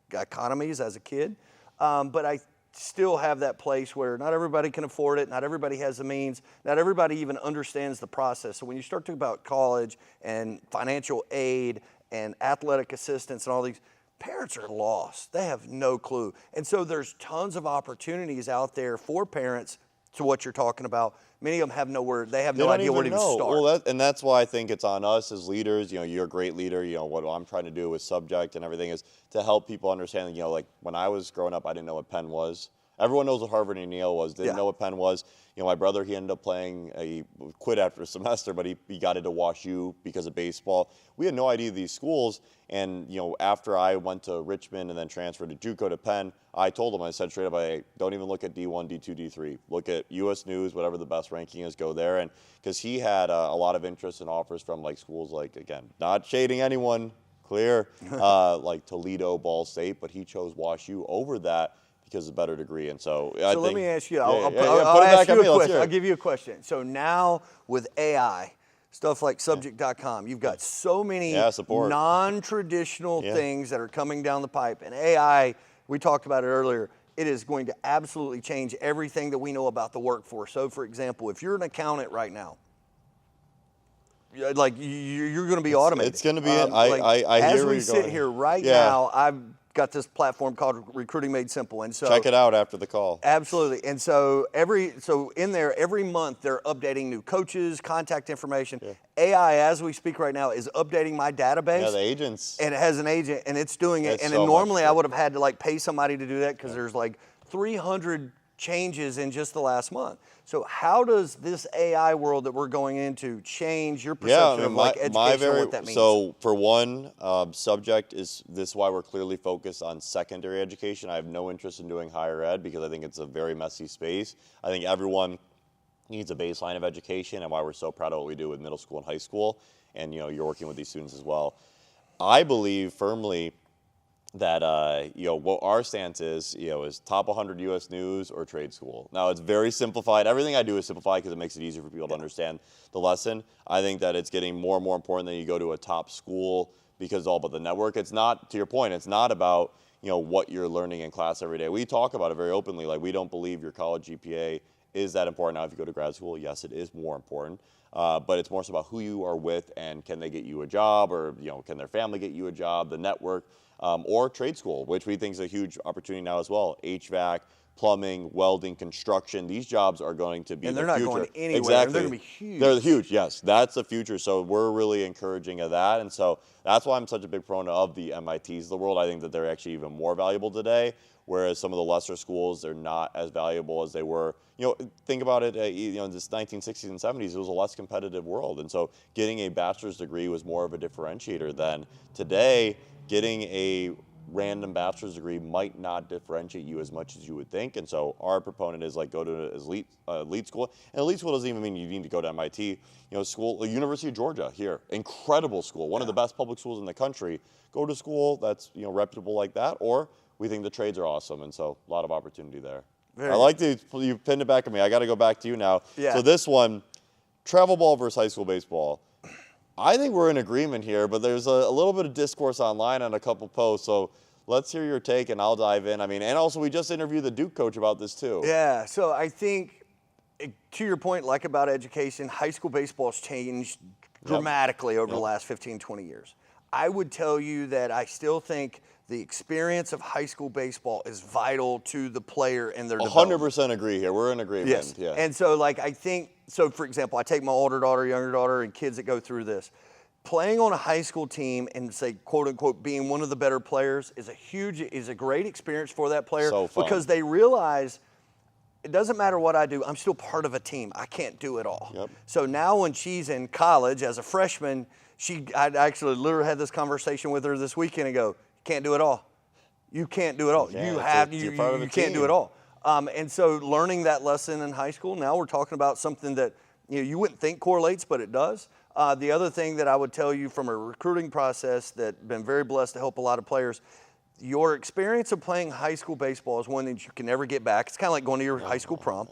dichotomies as a kid. But I still have that place where not everybody can afford it, not everybody has the means, not everybody even understands the process. So when you start talking about college and financial aid and athletic assistance and all these, parents are lost. They have no clue. And so there's tons of opportunities out there for parents to what you're talking about. Many of them have they have no idea where to even start. Well, and that's why I think it's on us as leaders. You're a great leader. What I'm trying to do with subject and everything is to help people understand. Like when I was growing up, I didn't know what Penn was. Everyone knows what Harvard and Yale was. Didn't know what Penn was. My brother, he ended up playing. He quit after a semester, but he got into WashU because of baseball. We had no idea these schools. And after I went to Richmond and then transferred to JUCO to Penn, I told him, I said straight up, hey, don't even look at D1, D2, D3. Look at U.S. News, whatever the best ranking is, go there. And because he had a lot of interest and offers from like schools like, again, not shading anyone, clear, like Toledo, Ball State, but he chose WashU over that because it's a better degree. And so I think, let me ask you, I'll ask you a question. I'll give you a question. So now with AI, stuff like subject.com, you've got so many non-traditional things that are coming down the pipe. And AI, we talked about it earlier, it is going to absolutely change everything that we know about the workforce. So for example, if you're an accountant right now, like you're going to be automated. It's going to be, I hear as we sit here right now, I've got this platform called Recruiting Made Simple, and so check it out after the call. Absolutely, and so in there every month they're updating new coaches, contact information. AI, as we speak right now, is updating my database. Yeah, the agents. And it has an agent, and it's doing it. And then normally I would have had to like pay somebody to do that because there's like 300 changes in just the last month. So how does this AI world that we're going into change your perception of like education and what that means? So for one, subject is this why we're clearly focused on secondary education. I have no interest in doing higher ed because I think it's a very messy space. I think everyone needs a baseline of education, and why we're so proud of what we do with middle school and high school. And you're working with these students as well. I believe firmly that what our stance is top 100 U.S. news or trade school. Now it's very simplified. Everything I do is simplified because it makes it easier for people to understand the lesson. I think that it's getting more and more important that you go to a top school because it's all about the network. It's not, to your point, it's not about what you're learning in class every day. We talk about it very openly. Like, we don't believe your college GPA is that important. Now, if you go to grad school, yes, it is more important. But it's more so about who you are with and can they get you a job, or can their family get you a job, the network, or trade school, which we think is a huge opportunity now as well. HVAC, plumbing, welding, construction, these jobs are going to be the future. And they're not going anywhere. Exactly. They're going to be huge. They're huge, yes. That's the future. So we're really encouraging of that. And so that's why I'm such a big proponent of the MITs of the world. I think that they're actually even more valuable today, whereas some of the lesser schools, they're not as valuable as they were. Think about it, in this 1960s and 70s, it was a less competitive world. And so getting a bachelor's degree was more of a differentiator then. Today, getting a random bachelor's degree might not differentiate you as much as you would think. And so our proponent is like, go to an elite school. And elite school doesn't even mean you need to go to MIT. School, the University of Georgia here, incredible school, one of the best public schools in the country. Go to school that's reputable like that, or we think the trades are awesome. And so a lot of opportunity there. I like that you pinned it back on me. I got to go back to you now. Yeah. So this one, travel ball versus high school baseball. I think we're in agreement here, but there's a little bit of discourse online on a couple posts. So let's hear your take, and I'll dive in. I mean, and also we just interviewed the Duke coach about this too. Yeah, so I think, to your point, like about education, high school baseball has changed dramatically over the last 15, 20 years. I would tell you that I still think the experience of high school baseball is vital to the player and their development. 100% agree here. We're in agreement. Yes. Yeah. And so, I think, so for example, I take my older daughter, younger daughter, and kids that go through this. Playing on a high school team and, say, quote unquote, being one of the better players is a great experience for that player. So fun. Because they realize it doesn't matter what I do, I'm still part of a team. I can't do it all. Yep. So now when she's in college as a freshman, I actually literally had this conversation with her this weekend and go, can't do it all. You can't do it all. You can't do it all. And so learning that lesson in high school, now we're talking about something that you wouldn't think correlates, but it does. The other thing that I would tell you from a recruiting process that been very blessed to help a lot of players, your experience of playing high school baseball is one that you can never get back. It's kind of like going to your high school prom.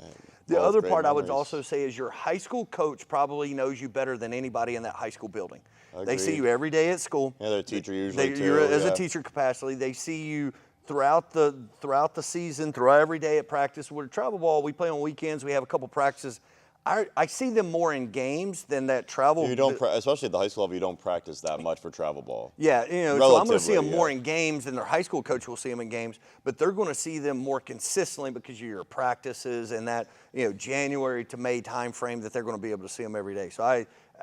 The other part I would also say is your high school coach probably knows you better than anybody in that high school building. Agreed. They see you every day at school. Yeah, they're a teacher usually too. You're as a teacher capacity. They see you throughout the season, throughout every day at practice. With travel ball, we play on weekends. We have a couple practices. I see them more in games than that travel. You don't, especially at the high school level, you don't practice that much for travel ball. Yeah, so I'm going to see them more in games than their high school coach will see them in games, but they're going to see them more consistently because of your practices and that January to May time frame that they're going to be able to see them every day. So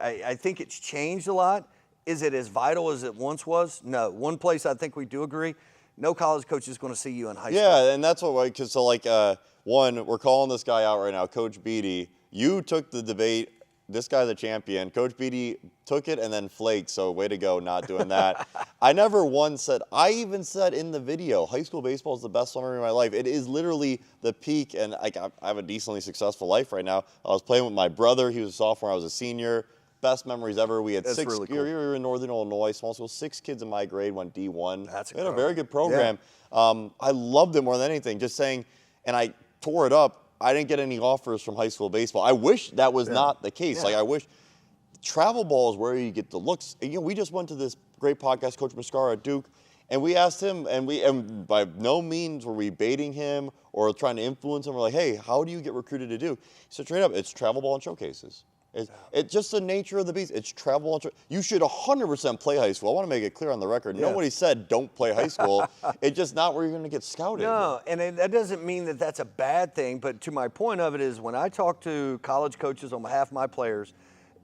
I think it's changed a lot. Is it as vital as it once was? No. One place I think we do agree, no college coach is going to see you in high school. Yeah, and that's what, because one, we're calling this guy out right now, Coach Beatty. You took the debate. This guy's a champion. Coach Beatty took it and then flaked, so way to go not doing that. I never once said, I even said in the video, high school baseball is the best summer of my life. It is literally the peak, and I have a decently successful life right now. I was playing with my brother. He was a sophomore. I was a senior. Best memories ever. We had six. Really cool. We were in Northern Illinois, small school. 6 kids in my grade went D1. That's we had a very good program. Yeah. I loved it more than anything. Just saying, and I tore it up. I didn't get any offers from high school baseball. I wish that was not the case. Yeah. I wish travel ball is where you get the looks. We just went to this great podcast, Coach Mascara at Duke, and we asked him, and by no means were we baiting him or trying to influence him. We're like, hey, how do you get recruited to Duke? He said, straight up, it's travel ball and showcases. It's just the nature of the beast. It's travel. You should 100% play high school. I want to make it clear on the record. Yeah. Nobody said don't play high school. It's just not where you're going to get scouted. No, and that doesn't mean that that's a bad thing. But to my point of it is when I talk to college coaches on behalf of my players,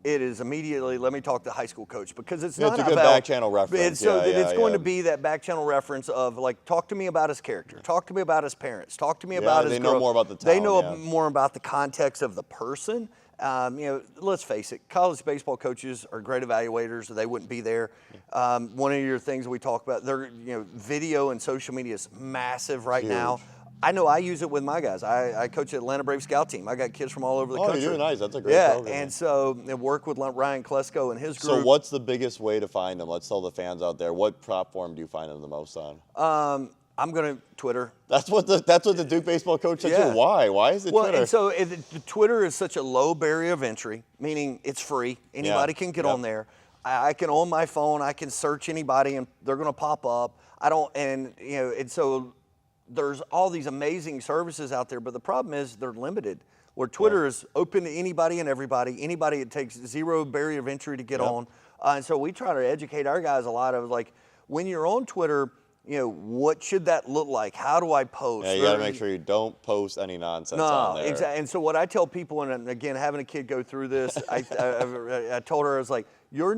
it is immediately let me talk to the high school coach because it's not it's a good about back channel reference. It's going to be that back channel reference of talk to me about his character, talk to me about his parents, talk to me about his. They know more about the town. They know more about the context of the person. Let's face it, college baseball coaches are great evaluators, or they wouldn't be there. One of your things we talk about, video and social media is massive right now. I know I use it with my guys. I coach at Atlanta Braves scout team. I got kids from all over the country. Oh, you're doing nice. That's a great program. And so I work with Ryan Klesko and his group. So what's the biggest way to find them? Let's tell the fans out there. What platform do you find them the most on? I'm going to Twitter. That's what the Duke baseball coach said too. Why? Why is it Twitter? Well, and so Twitter is such a low barrier of entry, meaning it's free. Anybody can get on there. I can, on my phone, I can search anybody and they're going to pop up. And so there's all these amazing services out there, but the problem is they're limited. Where Twitter is open to anybody and everybody. Anybody, it takes zero barrier of entry to get on. And so we try to educate our guys a lot of, like, when you're on Twitter, what should that look like? How do I post? Yeah, you got to make sure you don't post any nonsense on there. Exactly. And so what I tell people, and again, having a kid go through this, I told her, I was like, your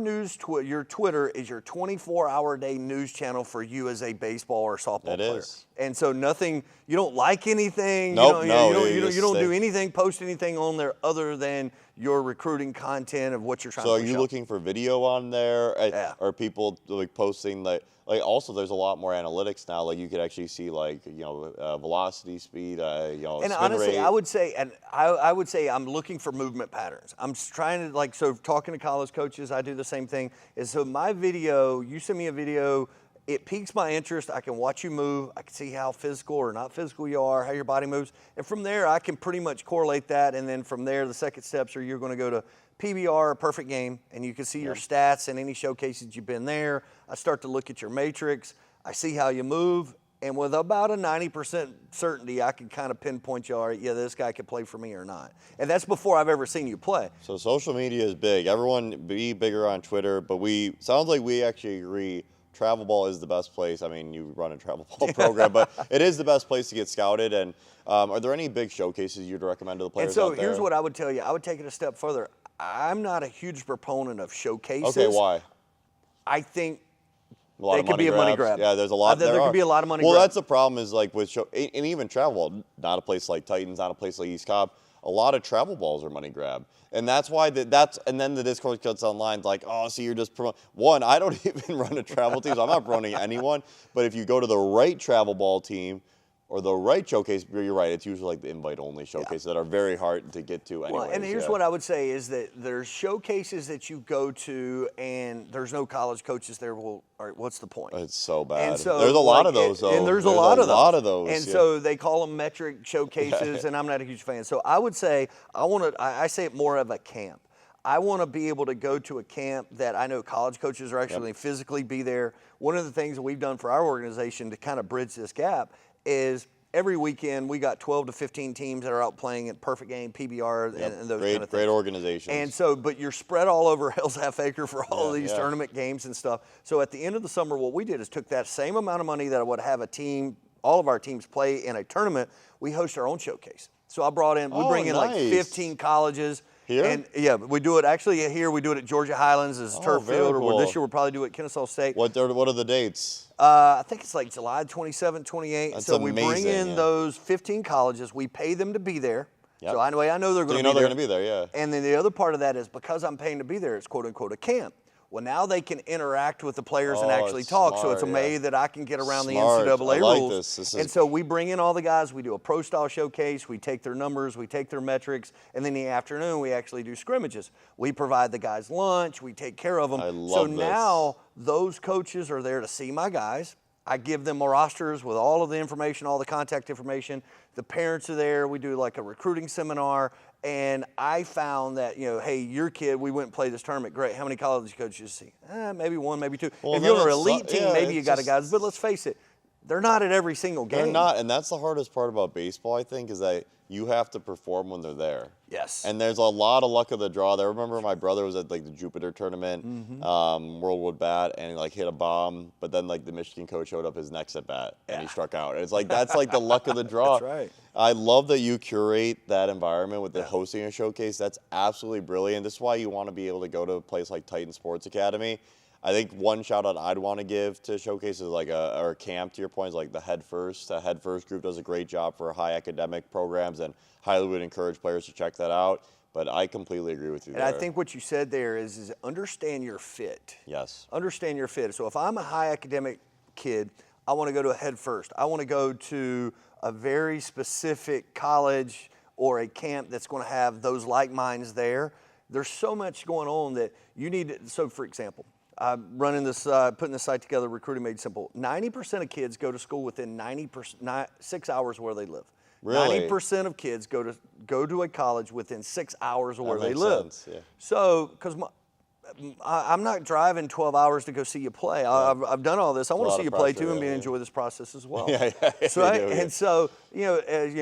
Twitter is your 24-hour-a-day news channel for you as a baseball or softball player. It is. And so nothing, you don't like anything. Nope, you don't do anything, post anything on there other than your recruiting content of what you're trying to push. So are you looking for video on there? Are people like posting like also there's a lot more analytics now. Like you could actually see like, velocity, speed, and spin honestly, rate. I would say I'm looking for movement patterns. I'm trying to talking to college coaches, I do the same thing. Is so my video, you send me a video, it piques my interest. I can watch you move. I can see how physical or not physical you are, how your body moves. And from there, I can pretty much correlate that. And then from there, the second steps are you're going to go to PBR, a perfect game, and you can see your stats and any showcases you've been there. I start to look at your matrix. I see how you move. And with about a 90% certainty, I can kind of pinpoint you, all right, this guy could play for me or not. And that's before I've ever seen you play. So social media is big. Everyone be bigger on Twitter, but sounds like we actually agree travel ball is the best place. I mean, you run a travel ball program, but it is the best place to get scouted. And are there any big showcases you'd recommend to the players out there? And so here's what I would tell you. I would take it a step further. I'm not a huge proponent of showcases. Okay, why? I think it could be a money grab. Yeah, there's a lot. There could be a lot of money grab. Well, that's the problem is like with and even travel ball, not a place like Titans, not a place like East Cobb. A lot of travel balls are money grab. And that's why and then the discourse gets online like, oh, see, you're just promoting. One, I don't even run a travel team, so I'm not promoting anyone. But if you go to the right travel ball team or the right showcase, you're right, it's usually like the invite-only showcases that are very hard to get to anyways. Well, and here's what I would say is that there's showcases that you go to and there's no college coaches there. Well, all right, what's the point? It's so bad. And so, there's a lot of those, though. And there's a lot of those. And so they call them metric showcases, and I'm not a huge fan. So I would say I say it more of a camp. I want to be able to go to a camp that I know college coaches are actually physically be there. One of the things that we've done for our organization to kind of bridge this gap is every weekend we got 12 to 15 teams that are out playing at Perfect Game, PBR, and those kind of things. Great organizations. And so, but you're spread all over Hell's Half Acre for all of these tournament games and stuff. So at the end of the summer, what we did is took that same amount of money that I would have all of our teams play in a tournament, we host our own showcase. So we bring in like 15 colleges. Here? And we do it actually here. We do it at Georgia Highlands as a turf field. Cool. Or this year we'll probably do it at Kennesaw State. What are the dates? I think it's like July 27, 28. That's so amazing, we bring in those 15 colleges. We pay them to be there. Yep. So I know they're going to be there. You know they're going to be there, yeah. And then the other part of that is because I'm paying to be there, it's quote unquote a camp. Well, now they can interact with the players and actually talk. Smart, so it's a way that I can get around smart. the NCAA I like rules. This And so we bring in all the guys. We do a pro-style showcase. We take their numbers. We take their metrics. And then in the afternoon, we actually do scrimmages. We provide the guys lunch. We take care of them. I love this. Now those coaches are there to see my guys. I give them rosters with all of the information, all the contact information. The parents are there. We do like a recruiting seminar. And I found that, hey, your kid, we went and played this tournament. Great. How many college coaches see? Maybe one, maybe two. Well, if you're an elite team, maybe you got a guys. But let's face it, they're not at every single game. They're not. And that's the hardest part about baseball, I think, is that you have to perform when they're there. Yes. And there's a lot of luck of the draw. I remember my brother was at like the Jupiter tournament, Worldwood Bat, and like hit a bomb. But then like the Michigan coach showed up his next at bat, and he struck out. And it's like that's like the luck of the draw. That's right. I love that you curate that environment with the hosting a showcase. That's absolutely brilliant. This is why you want to be able to go to a place like Titan Sports Academy. I think one shout out I'd want to give to showcases like or camp, to your point, is like the Head First. The Head First group does a great job for high academic programs, and highly would encourage players to check that out. But I completely agree with you there. And I think what you said there is understand your fit. Yes. Understand your fit. So if I'm a high academic kid, I want to go to a head first. I want to go to a very specific college or a camp that's going to have those like minds there. There's so much going on that you need to, so for example, I'm running this, putting this site together, Recruiting Made Simple. 90% of kids go to school within 6 hours of where they live. Really? 90% of kids go to a college within 6 hours of where they live. Sense, yeah. So, because I'm not driving 12 hours to go see you play. I've done all this. I want to see you play too and enjoy this process as well. Yeah. So, right? And so,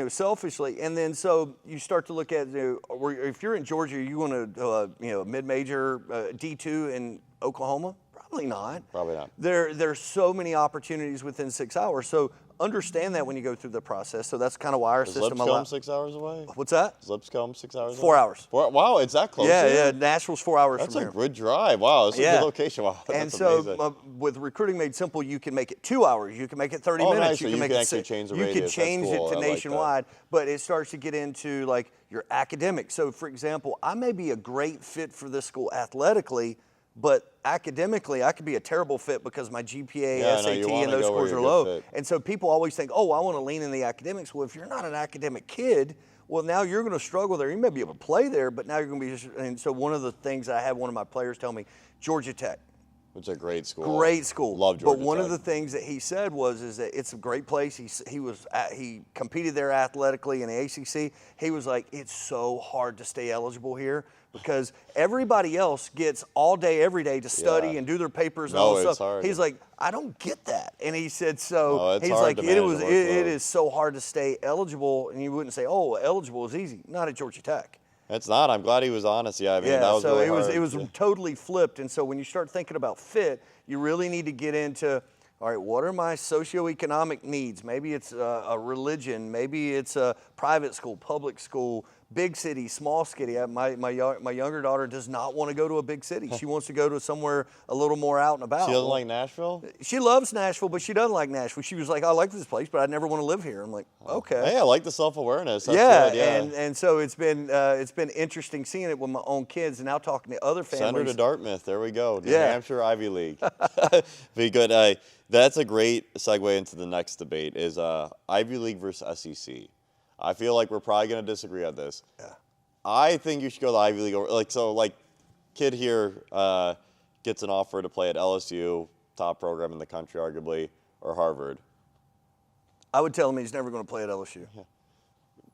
selfishly, and then so you start to look at, if you're in Georgia, you want to, mid-major D2 in Oklahoma? Probably not. Probably not. There's so many opportunities within 6 hours. So understand that when you go through the process. So that's kind of why our system allows. Lipscomb 6 hours away? What's that? Is Lipscomb 6 hours away? 4 hours. Wow, it's that close? Yeah. Nashville's 4 hours that's from here. That's a good drive. Wow, that's a good location. Wow, and that's so amazing. With Recruiting Made Simple, you can make it 2 hours. You can make it 30 minutes. Nice. You So can make can it actually change the You radius. can change That's cool. it to I like nationwide, that. but it starts to get into like your academic. So for example, I may be a great fit for this school athletically, but academically, I could be a terrible fit because my GPA, SAT, and those scores are low. And so people always think, oh, I want to lean in the academics. Well, if you're not an academic kid, well, now you're going to struggle there. You may be able to play there, but now you're going to be. And so one of the things I had one of my players tell me, Georgia Tech. It's a great school. Great school. Love Georgia But one Tech. of the things that he said is that it's a great place. He competed there athletically in the ACC. He was like, it's so hard to stay eligible here because everybody else gets all day, every day to study and do their papers and all this stuff. Hard. He's like, I don't get that. And he said, he's like, it is so hard to stay eligible. And you wouldn't say, oh, eligible is easy. Not at Georgia Tech. It's not. I'm glad he was honest. Yeah, I mean, that was so really hard. It was totally flipped. And so when you start thinking about fit, you really need to get into, all right, what are my socioeconomic needs? Maybe it's a religion. Maybe it's a private school, public school, big city, small city. My younger daughter does not want to go to a big city. She wants to go to somewhere a little more out and about. She doesn't like Nashville? She loves Nashville, but she doesn't like Nashville. She was like, I like this place, but I never want to live here. I'm like, okay. Hey, I like the self-awareness. That's good, yeah. And so it's been interesting seeing it with my own kids and now talking to other families. Send her to Dartmouth. There we go. New Hampshire Ivy League. Be good. That's a great segue into the next debate is Ivy League versus SEC. I feel like we're probably going to disagree on this. Yeah. I think you should go to the Ivy League. Kid here gets an offer to play at LSU, top program in the country, arguably, or Harvard. I would tell him he's never going to play at LSU. Yeah.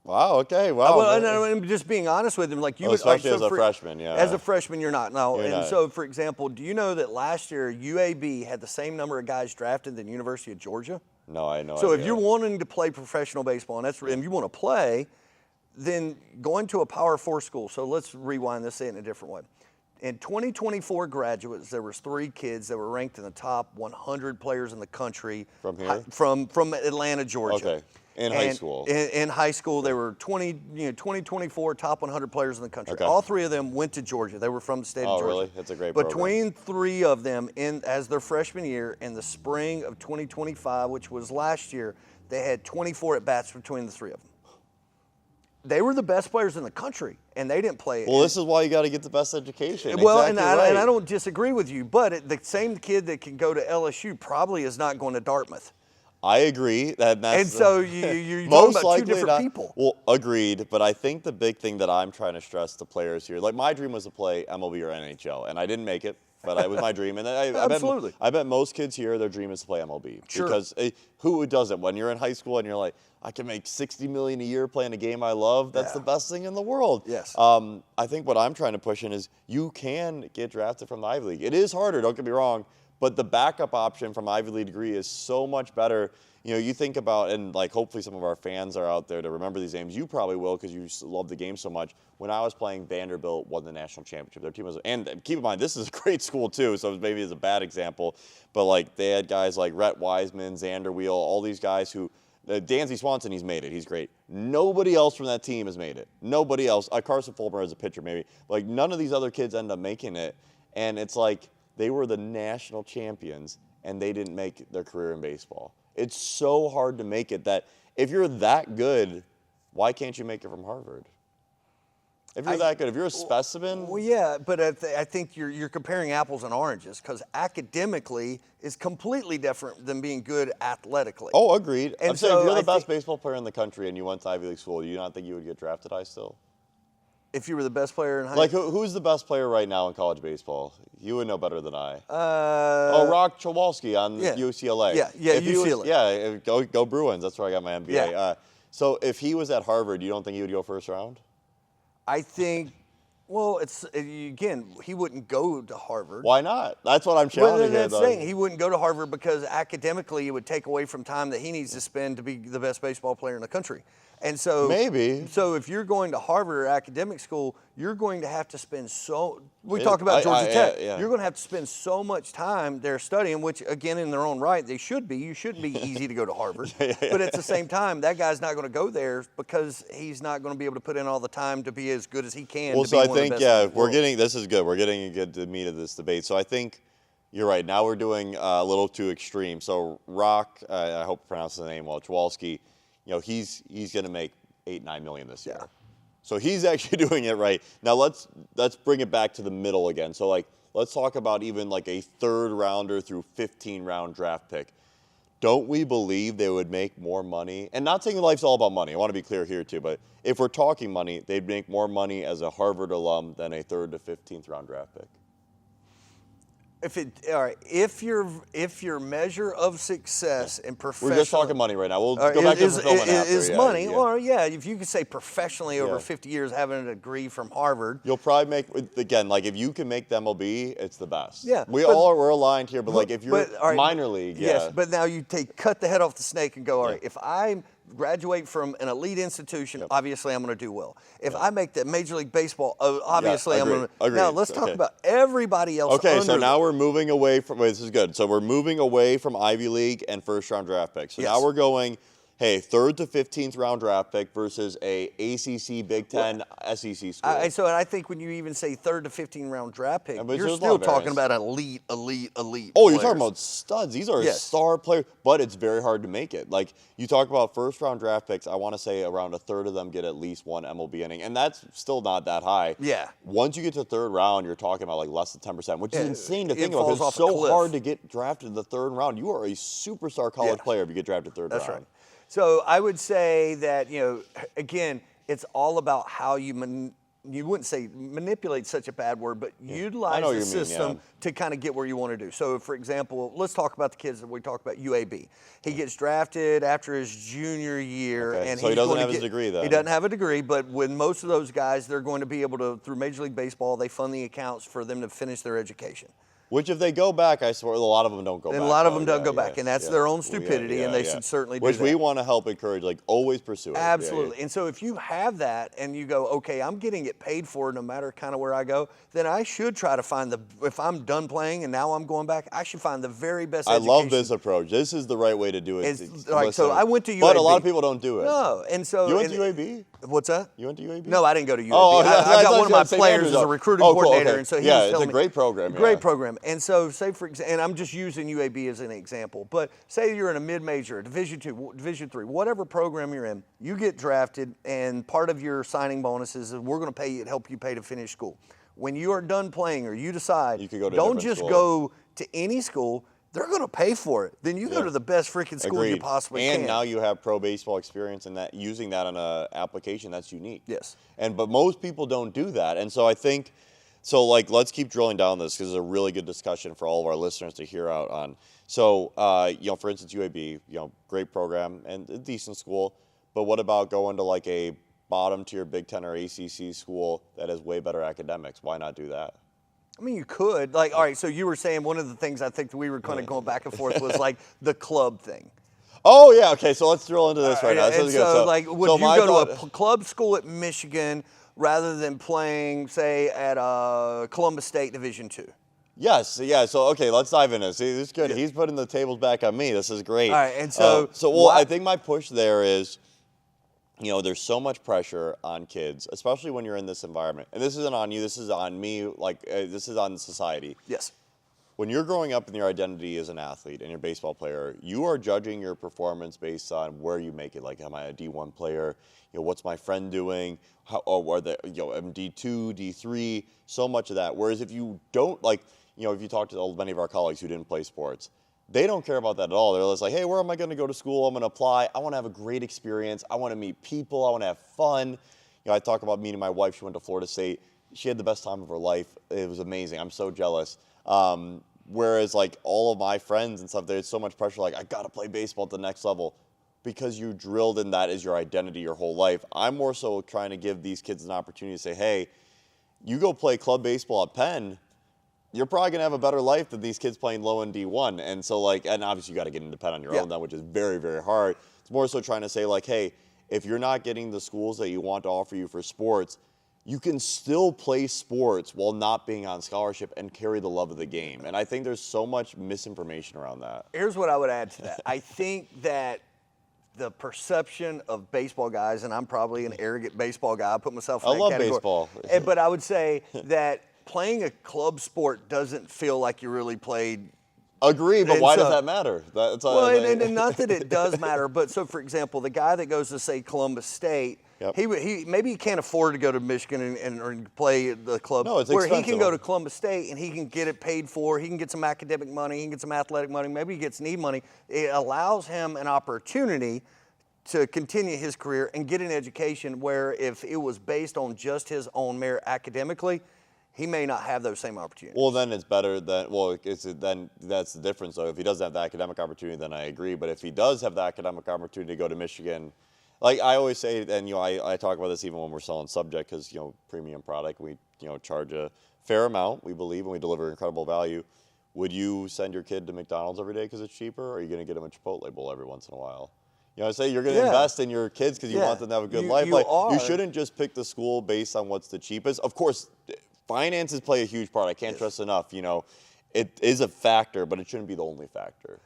Wow. Okay. Wow. I'm just being honest with him. Like you, especially as a freshman. Yeah. As a freshman, you're not. No. You're not. So, for example, do you know that last year UAB had the same number of guys drafted than University of Georgia? No, I know. So if you're wanting to play professional baseball and you want to play, then going to a Power 4 school. So let's rewind this in a different way. In 2024 graduates, there was 3 kids that were ranked in the top 100 players in the country. From here? From Atlanta, Georgia. Okay. In high school. In high school, there were 2024 top 100 players in the country. Okay. All 3 of them went to Georgia. They were from the state of Georgia. Oh, really? That's a great program. Between 3 of them, as their freshman year, in the spring of 2025, which was last year, they had 24 at-bats between the 3 of them. They were the best players in the country, and they didn't play. Well, this is why you got to get the best education. Well, exactly and I don't disagree with you, but the same kid that can go to LSU probably is not going to Dartmouth. I agree. And so you're most talking about 2 different people. Well, agreed. But I think the big thing that I'm trying to stress to players here, like my dream was to play MLB or NHL, and I didn't make it, but it was my dream. And Absolutely. I bet most kids here, their dream is to play MLB. Sure. Because who doesn't? When you're in high school and you're like, I can make $60 million a year playing a game I love, that's the best thing in the world. Yes. I think what I'm trying to push in is you can get drafted from the Ivy League. It is harder, don't get me wrong, but the backup option from Ivy League degree is so much better. You think about, and hopefully some of our fans are out there to remember these names. You probably will because you love the game so much. When I was playing, Vanderbilt won the national championship. Their team was, and keep in mind, this is a great school too, so maybe it's a bad example. But they had guys like Rhett Wiseman, Xander Wheel, all these guys who, Dansby Swanson, he's made it. He's great. Nobody else from that team has made it. Nobody else. Carson Fulmer as a pitcher maybe. None of these other kids end up making it. And it's they were the national champions, and they didn't make their career in baseball. It's so hard to make it that if you're that good, why can't you make it from Harvard? If you're that good, if you're a specimen. Well, yeah, but I think you're comparing apples and oranges because academically is completely different than being good athletically. Oh, agreed. And I'm saying if you're the best baseball player in the country and you went to Ivy League school, do you not think you would get drafted high still? If you were the best player in high school? Like, who's the best player right now in college baseball? You would know better than I. Rock Chowalski on UCLA. Yeah, UCLA. Go Bruins. That's where I got my MBA. Yeah. So if he was at Harvard, you don't think he would go first round? I think, well, again, he wouldn't go to Harvard. Why not? That's what I'm challenging. Well, that's the thing. He wouldn't go to Harvard because academically it would take away from time that he needs to spend to be the best baseball player in the country. And so maybe. So if you're going to Harvard or academic school, you're going to have to spend we talk about Georgia Tech. You're going to have to spend so much time there studying, which again, in their own right, they should be. You shouldn't be easy to go to Harvard. But at the same time, that guy's not going to go there because he's not going to be able to put in all the time to be as good as he can. Well, so I think, this is good. We're getting a good meat of this debate. So I think you're right. Now we're doing a little too extreme. So Rock, I hope I pronounced the name well, Chowalski, he's going to make $8-9 million this year. So he's actually doing it right. Now let's bring it back to the middle again. So let's talk about even like a 3rd rounder through 15-round draft pick. Don't we believe they would make more money? And not saying life's all about money. I want to be clear here too. But if we're talking money, they'd make more money as a Harvard alum than a 3rd to 15th round draft pick. If your measure of success and professional, we're just talking money right now. We'll go back to fulfillment after. Is money, or if you could say professionally over 50 years having a degree from Harvard, you'll probably make again if you can make the MLB, it's the best. Yeah, we're aligned here, but if you're minor league, yes, but now you cut the head off the snake and go, all right, if I graduate from an elite institution, obviously I'm going to do well. If I make the Major League Baseball, obviously I'm going to. Now let's talk about everybody else. Okay, so now we're moving away from. This is good. So we're moving away from Ivy League and 1st-round draft picks. So now we're going. Hey, 3rd to 15th round draft pick versus a ACC, Big Ten, SEC school. So I think when you even say 3rd to 15th round draft pick, you're still talking about elite. Oh, players. You're talking about studs. These are star players, but it's very hard to make it. Like you talk about 1st-round draft picks, I want to say around a 3rd of them get at least 1 MLB inning, and that's still not that high. Yeah. Once you get to 3rd round, you're talking about less than 10%, which is insane to think about. Because it's so hard to get drafted in the 3rd round. You are a superstar college player if you get drafted 3rd round. That's right. So I would say that, again, it's all about how you wouldn't say manipulate such a bad word, but utilize the system to kind of get where you want to do. So, for example, let's talk about the kids that we talked about, UAB. He gets drafted after his junior year. And so he doesn't have his degree, though. He doesn't have a degree, but with most of those guys, they're going to be able to, through Major League Baseball, they fund the accounts for them to finish their education. Which, if they go back, I swear, a lot of them don't go back. And a lot of them don't go back, and that's their own stupidity, and they should certainly do that. Which we want to help encourage, always pursue it. Absolutely. And so if you have that and you go, okay, I'm getting it paid for no matter kind of where I go, then I should try to find if I'm done playing and now I'm going back, I should find the very best education. I love this approach. This is the right way to do it. So I went to UAB. But a lot of people don't do it. No. And so you went to UAB? What's that? You went to UAB? No, I didn't go to UAB. Oh, I got one of my players as a recruiting coordinator, and so he was telling me. It's a great program. Great program. And so say for example, and I'm just using UAB as an example, but say you're in a mid-major, Division II, Division III, whatever program you're in, you get drafted, and part of your signing bonuses is we're going to help you pay to finish school. When you are done playing or you decide, you could go to don't just go to any school, they're going to pay for it. Then you go to the best freaking school you possibly can. And now you have pro baseball experience and using that on an application that's unique. Yes. But most people don't do that. And so I think, let's keep drilling down this because it's a really good discussion for all of our listeners to hear out on. So, for instance, UAB, great program and a decent school. But what about going to a bottom tier Big Ten or ACC school that has way better academics? Why not do that? I mean, you could. All right, so you were saying one of the things I think that we were kind of going back and forth was the club thing. Oh, yeah, okay, so let's drill into this right now. And so, would you go to a club school at Michigan rather than playing, say, at Columbus State Division II? Yes, yeah, so, okay, let's dive into this. See, this is good. Yeah. He's putting the tables back on me. This is great. All right, and I think my push there is, there's so much pressure on kids, especially when you're in this environment. And this isn't on you, this is on me, this is on society. Yes. when you're growing up in your identity as an athlete and you're a baseball player, you are judging your performance based on where you make it. Like, am I a D1 player? What's my friend doing? Or are they, I'm D2, D3, so much of that. Whereas if you don't, like, if you talk to many of our colleagues who didn't play sports, they don't care about that at all. They're just like, hey, where am I going to go to school? I'm going to apply. I want to have a great experience. I want to meet people. I want to have fun. I talk about meeting my wife. She went to Florida State. She had the best time of her life. It was amazing. I'm so jealous. Whereas like all of my friends and stuff, there's so much pressure. Like, I got to play baseball at the next level because you drilled in that as your identity your whole life. I'm more so trying to give these kids an opportunity to say, hey, you go play club baseball at Penn, you're probably going to have a better life than these kids playing low in D1. And so like, and obviously you got to get into Penn on your own then, which is very, very hard. It's more so trying to say like, hey, if you're not getting the schools that you want to offer you for sports, you can still play sports while not being on scholarship and carry the love of the game. And I think there's so much misinformation around that. Here's what I would add to that. I think that the perception of baseball guys, and I'm probably an arrogant baseball guy, I put myself in that category. I love baseball. But I would say that playing a club sport doesn't feel like you really played. Agree, but why does that matter? And not that it does matter, but so for example, the guy that goes to say Columbus State, he maybe he can't afford to go to Michigan and play the club. No, it's where expensive. He can go to Columbus State and he can get it paid for. He can get some academic money. He can get some athletic money. Maybe he gets need money. It allows him an opportunity to continue his career and get an education where if it was based on just his own merit academically, he may not have those same opportunities. Well, then it's better than, then that's the difference. So if he doesn't have the academic opportunity, then I agree. But if he does have the academic opportunity to go to Michigan, like I always say, and I talk about this even when we're selling subject, because premium product, we charge a fair amount, we believe, and we deliver incredible value. Would you send your kid to McDonald's every day because it's cheaper, or are you going to get him a Chipotle bowl every once in a while? I say you're going to invest in your kids because you want them to have a good life. You shouldn't just pick the school based on what's the cheapest. Of course, finances play a huge part. I can't stress enough. It is a factor, but it shouldn't be the only factor.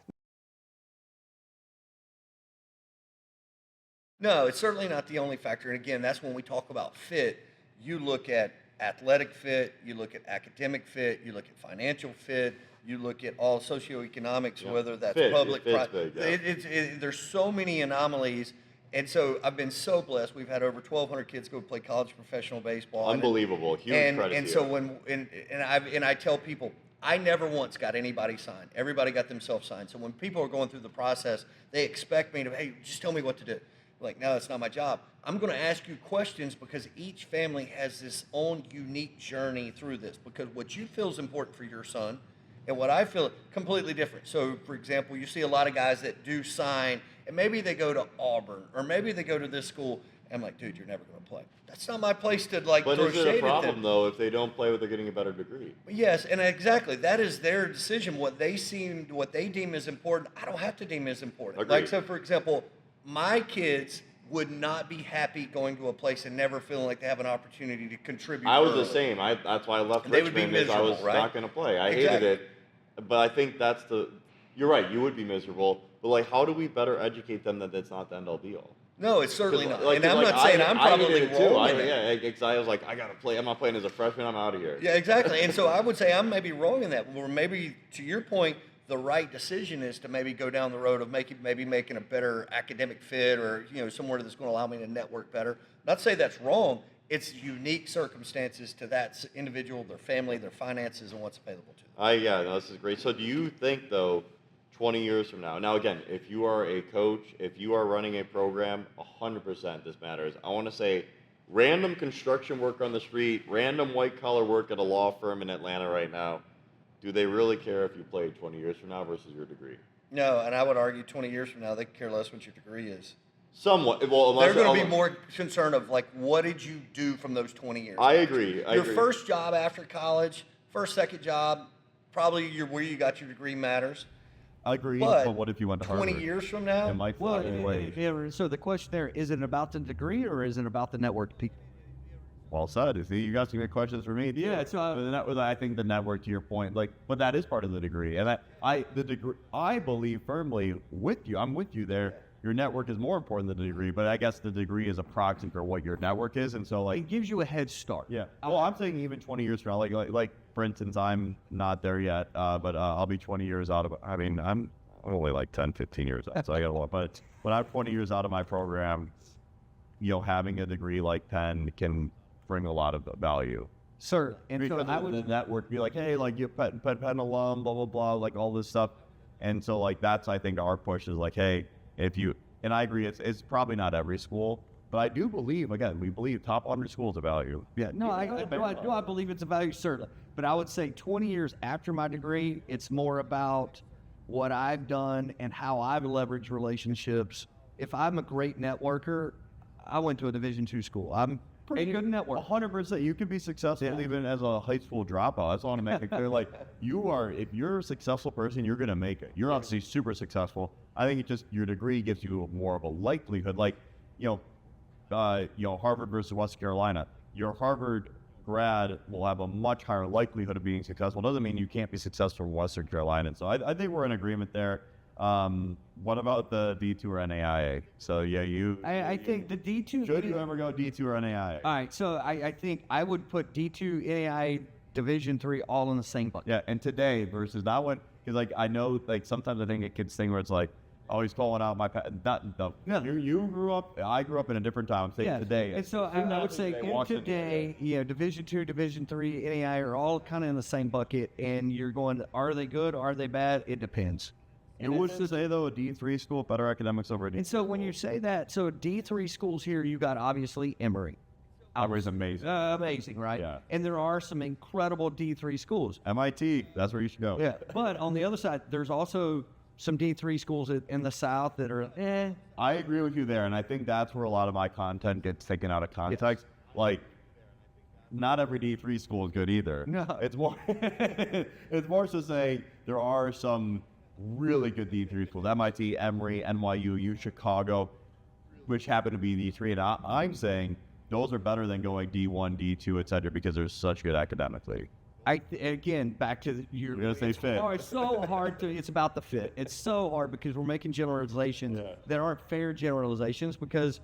No, it's certainly not the only factor. And again, that's when we talk about fit. You look at athletic fit, you look at academic fit, you look at financial fit, you look at all socioeconomics, whether that's public, private. There's so many anomalies. And so I've been so blessed. We've had over 1,200 kids go play college professional baseball. Unbelievable. Huge credit and to so you. I tell people, I never once got anybody signed. Everybody got themselves signed. So when people are going through the process, they expect me to, hey, just tell me what to do. Like, no, that's not my job. I'm going to ask you questions because each family has this own unique journey through this. Because what you feel is important for your son and what I feel completely different. So, for example, you see a lot of guys that do sign, and maybe they go to Auburn, or maybe they go to this school. And I'm like, dude, you're never going to play. That's not my place to throw shade at them. But is it a problem, though, if they don't play, they're getting a better degree? Yes, and exactly. That is their decision. What they deem as important, I don't have to deem as important. Agreed. Like, so, for example, my kids would not be happy going to a place and never feeling like they have an opportunity to contribute. I was the same. That's why I left Richmond. I was not going to play. I hated it. But I think you're right, you would be miserable. But like, how do we better educate them that it's not the end all be all? No, it's certainly not. And I'm not saying I'm probably wrong. Because I was like, I got to play. I'm not playing as a freshman. I'm out of here. Yeah, exactly. And so I would say I'm maybe wrong in that. Or maybe, to your point, the right decision is to maybe go down the road of making a better academic fit, or somewhere that's going to allow me to network better. Not to say that's wrong. It's unique circumstances to that individual, their family, their finances, and what's available to them. This is great. So do you think, though, 20 years from now, again, if you are a coach, if you are running a program, 100% this matters. I want to say random construction work on the street, random white-collar work at a law firm in Atlanta right now, do they really care if you played 20 years from now versus your degree? No, and I would argue 20 years from now, they care less what your degree is. Somewhat. Well, they're going to be more concerned of, like, what did you do from those 20 years? I agree. Your first job after college, second job, probably where you got your degree matters. I agree, but what if you went to Harvard? 20 years from now? It might fly away. So the question there, is it about the degree or is it about the network people? Well said. See, you got some good questions for me. Yeah, I think the network, to your point, but that is part of the degree. And I believe firmly with you. I'm with you there. your network is more important than the degree, but I guess the degree is a proxy for what your network is. And so like, It gives you a head start. yeah. Well, I'm saying even 20 years from now, like for instance, I'm not there yet, but I'll be 20 years out of, I mean, I'm only like 10, 15 years out, so I got a lot, but when I'm 20 years out of my program, you know, having a degree like Penn can bring a lot of value. Sir, and so Because I the would, network be like, hey, like you're Penn alum, blah, blah, blah, like all this stuff. And so like, that's, I think our push is like, hey, if you, and I agree, it's probably not every school, but I do believe, again, we believe top 100 schools of value. Yeah. no, I believe it's a value, certainly. But I would say 20 years after my degree, it's more about what I've done and how I've leveraged relationships. If I'm a great networker, I went to a Division II school. I'm pretty good network. 100%. You can be successful even as a high school dropout. I just want to make it clear, like if you're a successful person, you're going to make it. You're obviously super successful. I think it's just your degree gives you more of a likelihood. Like, Harvard versus West Carolina. Your Harvard grad will have a much higher likelihood of being successful. Doesn't mean you can't be successful in Western Carolina. So I think we're in agreement there. What about the D2 or NAIA? So yeah, I think the D2. Should you ever go D2 or NAIA? All right, so I think I would put D2, NAIA, Division III all in the same bucket. Yeah, and today versus that one, because like I know like sometimes I think it gets thing where it's like, oh, he's calling out my you grew up. I grew up in a different time. I'm saying today. And so I would say today, Division II, Division III, NAIA are all kind of in the same bucket, and you're going, are they good? Are they bad? It depends. And would you say though a D3 school better academics over a D3? And so when you say that, so D3 schools here, you got obviously Emory. Emory's amazing. Amazing, right? Yeah. And there are some incredible D3 schools. MIT, that's where you should go. Yeah. But on the other side, there's also some D3 schools in the South that are I agree with you there, and I think that's where a lot of my content gets taken out of context. Yes. Like, not every D3 school is good either. No. It's more it's more to say there are some really good D3 schools. MIT, Emory, NYU, U Chicago, which happen to be D3. And I'm saying those are better than going D1, D2, etc. because they're such good academically. Again, back to you're going to say fit. Oh, it's so hard it's about the fit. It's so hard because we're making generalizations that aren't fair generalizations because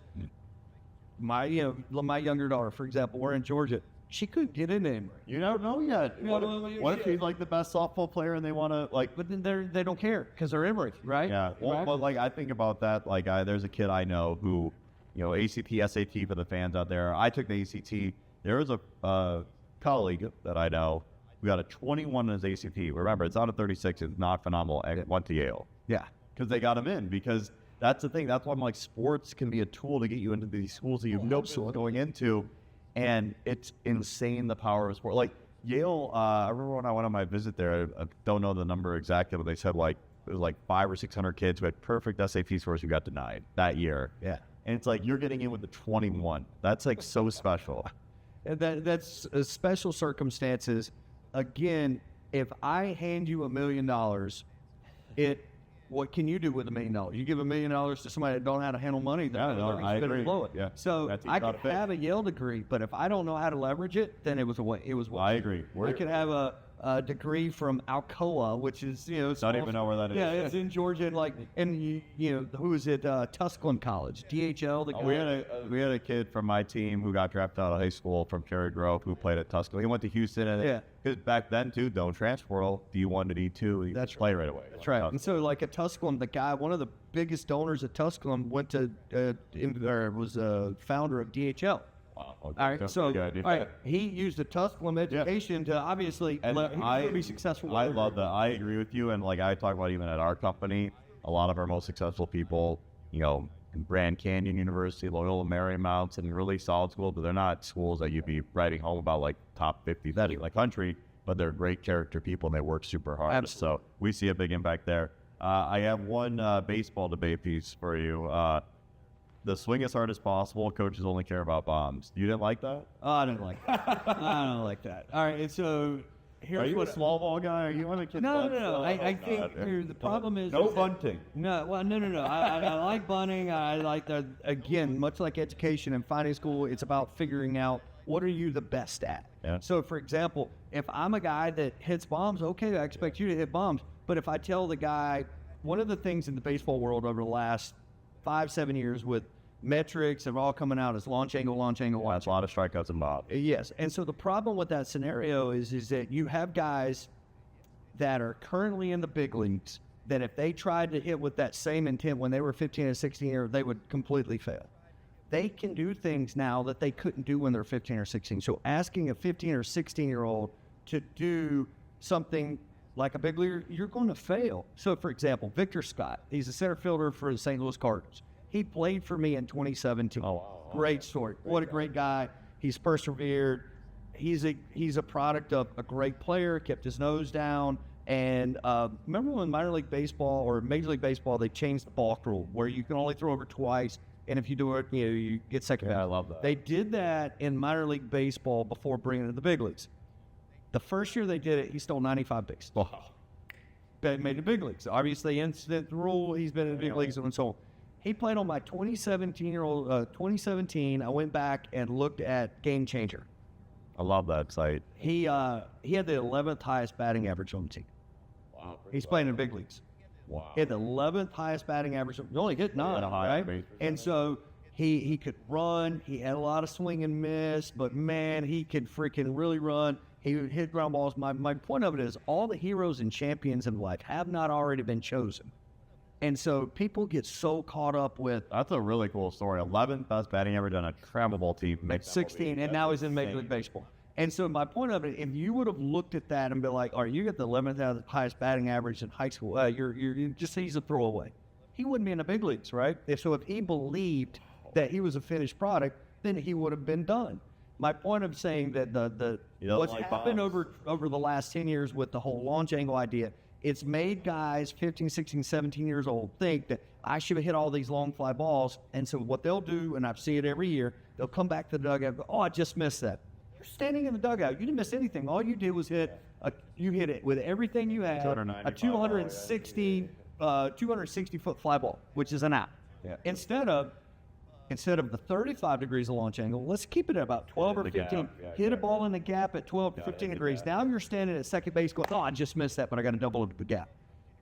my younger daughter, for example, we're in Georgia. She couldn't get into Emory. You don't know yet. What if she's like the best softball player and they want to like? But then they don't care because they're Emory, right? Yeah. Well, right? But like I think about that. Like there's a kid I know who, ACT, SAT for the fans out there. I took the ACT. There was a colleague that I know who got a 21 in his ACT. Remember, it's not a 36. It's not phenomenal. And went to Yale. Yeah. Because they got him in. Because that's the thing. That's why I'm like, sports can be a tool to get you into these schools that you have no business going into. And it's insane the power of sport. Like Yale, I remember when I went on my visit there, I don't know the number exactly, but they said like it was like 500 or 600 kids who had perfect SAT scores who got denied that year. Yeah. And it's like you're getting in with the 21. That's like so special. And that's special circumstances. Again, if I hand you $1 million, what can you do with $1 million? You give $1 million to somebody that don't know how to handle money, I agree. Blow it. Yeah. So I could have a Yale degree, but if I don't know how to leverage it, then it was a way. It was. I agree. I could have a degree from Alcoa, which is don't even know where that is. Yeah, it's in Georgia, and who is it? Tusculum College, DHL. We had a kid from my team who got drafted out of high school from Cherry Grove who played at Tusculum. He went to Houston, and because back then too, don't transfer D1 to D2. That's play right away. That's right. And so like at Tusculum, the guy, one of the biggest donors at Tusculum, went to was a founder of DHL. Wow. Okay. All right, so all right, he used the Tusculum education to obviously be successful. I love that. I agree with you, and like I talk about even at our company, a lot of our most successful people, in Grand Canyon University, Loyola Marymount, and really solid schools, but they're not schools that you'd be writing home about like top 50 in the country, but they're great character people and they work super hard. Absolutely. So we see a big impact there. I have one baseball debate piece for you. The swing as hard as possible. Coaches only care about bombs. You didn't like that? Oh, I didn't like that. I don't like that. All right, and so here's Are you a small ball guy? Are you want to kid? No. I think the problem is no bunting. No. I like bunting. I like again, much like education and finding school, it's about figuring out what are you the best at. Yeah. So, for example, if I'm a guy that hits bombs, okay, I expect you to hit bombs. But if I tell the guy, one of the things in the baseball world over the last 5-7 years with metrics and all coming out as launch angle, launch angle. Yeah, that's a lot of strikeouts and bob. Yes. And so the problem with that scenario is that you have guys that are currently in the big leagues that if they tried to hit with that same intent when they were 15 or 16 years, they would completely fail. They can do things now that they couldn't do when they're 15 or 16. So asking a 15 or 16-year-old to do something like a big leaguer, you're going to fail. So, for example, Victor Scott, he's a center fielder for the St. Louis Cardinals. He played for me in 2017. Oh, wow. Great story. What a great guy. He's persevered. He's a product of a great player, kept his nose down. And remember when minor league baseball or Major League Baseball, they changed the balk rule where you can only throw over twice, and if you do it, you get second. Yeah, I love that. They did that in minor league baseball before bringing it to the big leagues. The first year they did it, he stole 95 bases. Wow. But made the big leagues. Obviously, incident rule, he's been in the big leagues and so on. He played on my 2017. I went back and looked at Game Changer. I love that site. He had the 11th highest batting average on the team. Wow. He's playing in the big leagues. Wow. He had the 11th highest batting average. He only hit 9, right? And so he could run. He had a lot of swing and miss, but man, he could freaking really run. He would hit ground balls. My point of it is all the heroes and champions in life have not already been chosen. And so people get so caught up with. That's a really cool story. 11th best batting average on a travel ball team. 16, and now he's in Major League Baseball. And so my point of it, if you would have looked at that and been like, all right, you get the 11th highest batting average in high school, you're just, he's a throwaway. He wouldn't be in the big leagues, right? So if he believed that he was a finished product, then he would have been done. My point of saying that what's happened over the last 10 years with the whole launch angle idea, it's made guys 15, 16, 17 years old think that I should have hit all these long fly balls. And so what they'll do, and I've seen it every year, they'll come back to the dugout and go, oh, I just missed that. You're standing in the dugout. You didn't miss anything. All you did was you hit it with everything you had, a 260-foot fly ball, which is an out. Yeah. Instead of the 35 degrees of launch angle, let's keep it at about 12 or 15. Hit a ball in the gap at 12 to 15 degrees. Now you're standing at second base going, oh, I just missed that, but I got to double the gap.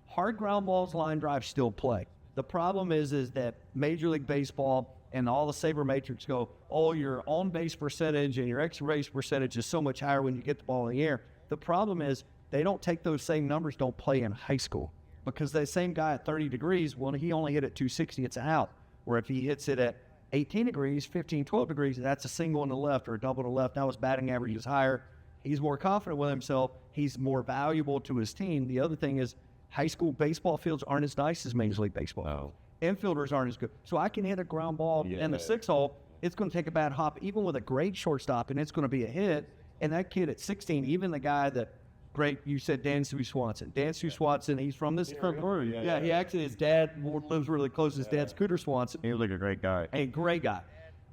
Hard ground balls, line drives still play. The problem is that Major League Baseball and all the saber matrix go, oh, your on-base percentage and your extra-base percentage is so much higher when you get the ball in the air. The problem is they don't take those same numbers, don't play in high school. Because that same guy at 30 degrees, well, he only hit at 260, it's out. Where if he hits it at 18 degrees, 15, 12 degrees, that's a single on the left or a double on the left. Now his batting average is higher. He's more confident with himself. He's more valuable to his team. The other thing is high school baseball fields aren't as nice as Major League Baseball. No. Infielders aren't as good. So I can hit a ground ball in the 6-hole. It's going to take a bad hop, even with a great shortstop, and it's going to be a hit. And that kid at 16, even the guy that, great, you said Dan Sue Swanson. Dan Sue Swanson, he's from this. Yeah, he actually, his dad lives really close. His dad's Cooter Swanson. He was like a great guy. A great guy.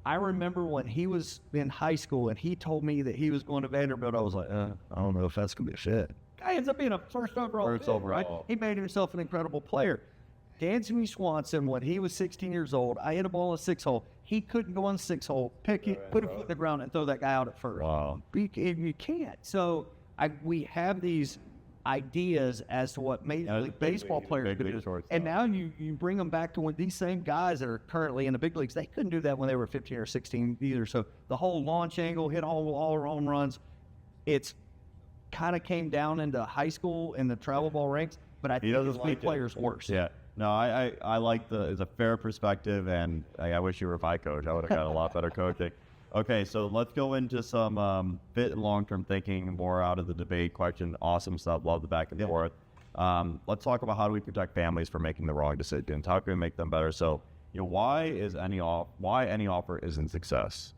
I remember when he was in high school and he told me that he was going to Vanderbilt, I was like, I don't know if that's going to be a fit. Guy ends up being a first overall pick, right? He made himself an incredible player. Dan Sue Swanson, when he was 16 years old, I hit a ball in a 6-hole. He couldn't go on 6-hole, pick it, put a foot in the ground, and throw that guy out at first. Wow. You can't. So we have these ideas as to what Major League Baseball players could do. And now you bring them back to when these same guys that are currently in the big leagues, they couldn't do that when they were 15 or 16 either. So the whole launch angle, hit all home runs, it's kind of came down into high school in the travel ball ranks, but I think it's made players worse. Yeah. No, I like it's a fair perspective, and I wish you were my coach. I would have got a lot better coaching. Okay, so let's go into some fit and long-term thinking, more out of the debate question. Awesome stuff. Love the back and forth. Let's talk about how do we protect families from making the wrong decisions? How can we make them better? So, why any offer isn't success?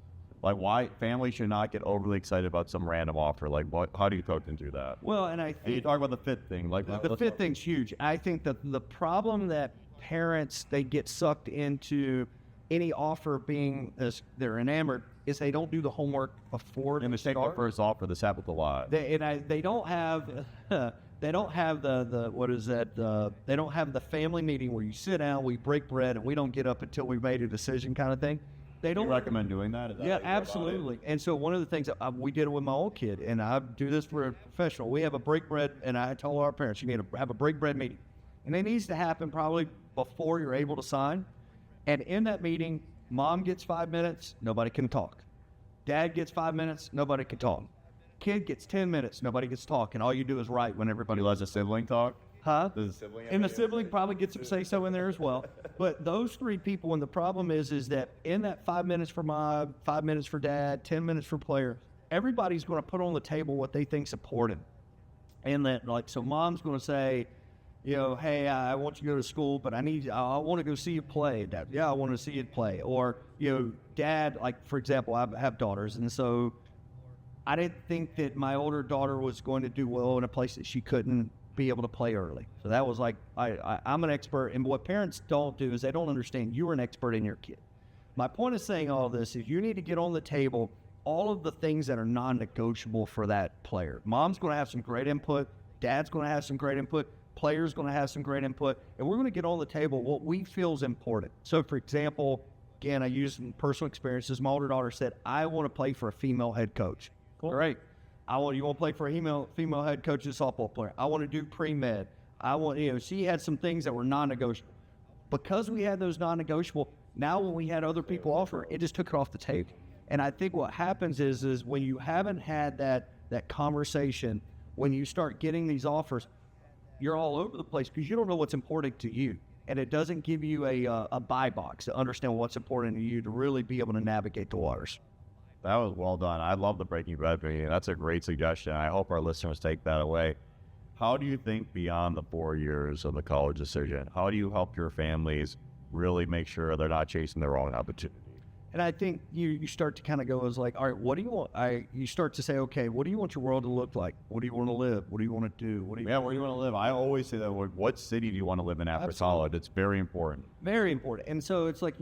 Like, why families should not get overly excited about some random offer? Like, how do you coach them through that? Well, and I think you talk about the fit thing. Like the fit thing's huge. I think that the problem that parents, they get sucked into any offer being as they're enamored is they don't do the homework before they take the first offer. This happens a lot. They don't have the what is that? They don't have the family meeting where you sit down, we break bread, and we don't get up until we've made a decision, kind of thing. They don't recommend doing that. Yeah, absolutely. And so one of the things we did it with my old kid, and I do this for a professional. We have a break bread, and I told our parents, you need to have a break bread meeting, and it needs to happen probably before you're able to sign. And in that meeting, mom gets 5 minutes, nobody can talk. Dad gets 5 minutes, nobody can talk. Kid gets 10 minutes, nobody gets to talk, and all you do is write when everybody Lets a sibling talk. Huh? Does a sibling And the sibling probably gets to say so in there as well. But those three people, and the problem is that in that 5 minutes for mom, 5 minutes for dad, 10 minutes for player, everybody's going to put on the table what they think's important. And that, like, so mom's going to say, you know, hey, I want you to go to school, but I want to go see you play. Dad, yeah, I want to see you play. Or, you know, dad, like, for example, I have daughters, and so I didn't think that my older daughter was going to do well in a place that she couldn't be able to play early. So that was like, I'm an expert. And what parents don't do is they don't understand you're an expert in your kid. My point of saying all this is you need to get on the table all of the things that are non-negotiable for that player. Mom's going to have some great input. Dad's going to have some great input. Player's going to have some great input. And we're going to get on the table what we feel is important. So, for example, again, I use some personal experiences. My older daughter said, I want to play for a female head coach. Cool. Great. You want to play for a female head coach as a softball player. I want to do pre-med. She had some things that were non-negotiable. Because we had those non-negotiable, now when we had other people offer, it just took it off the table. And I think what happens is when you haven't had that conversation, when you start getting these offers, you're all over the place because you don't know what's important to you. And it doesn't give you a buy box to understand what's important to you to really be able to navigate the waters. That was well done. I love the breaking bread meeting. That's a great suggestion. I hope our listeners take that away. How do you think beyond the 4 years of the college decision, how do you help your families really make sure they're not chasing the wrong opportunity? And I think you start to kind of go as like, all right, what do you want? You start to say, okay, what do you want your world to look like? What do you want to live? What do you want to do? Where do you want to live? I always say that. What city do you want to live in after college? It's very important. Very important. And so it's like,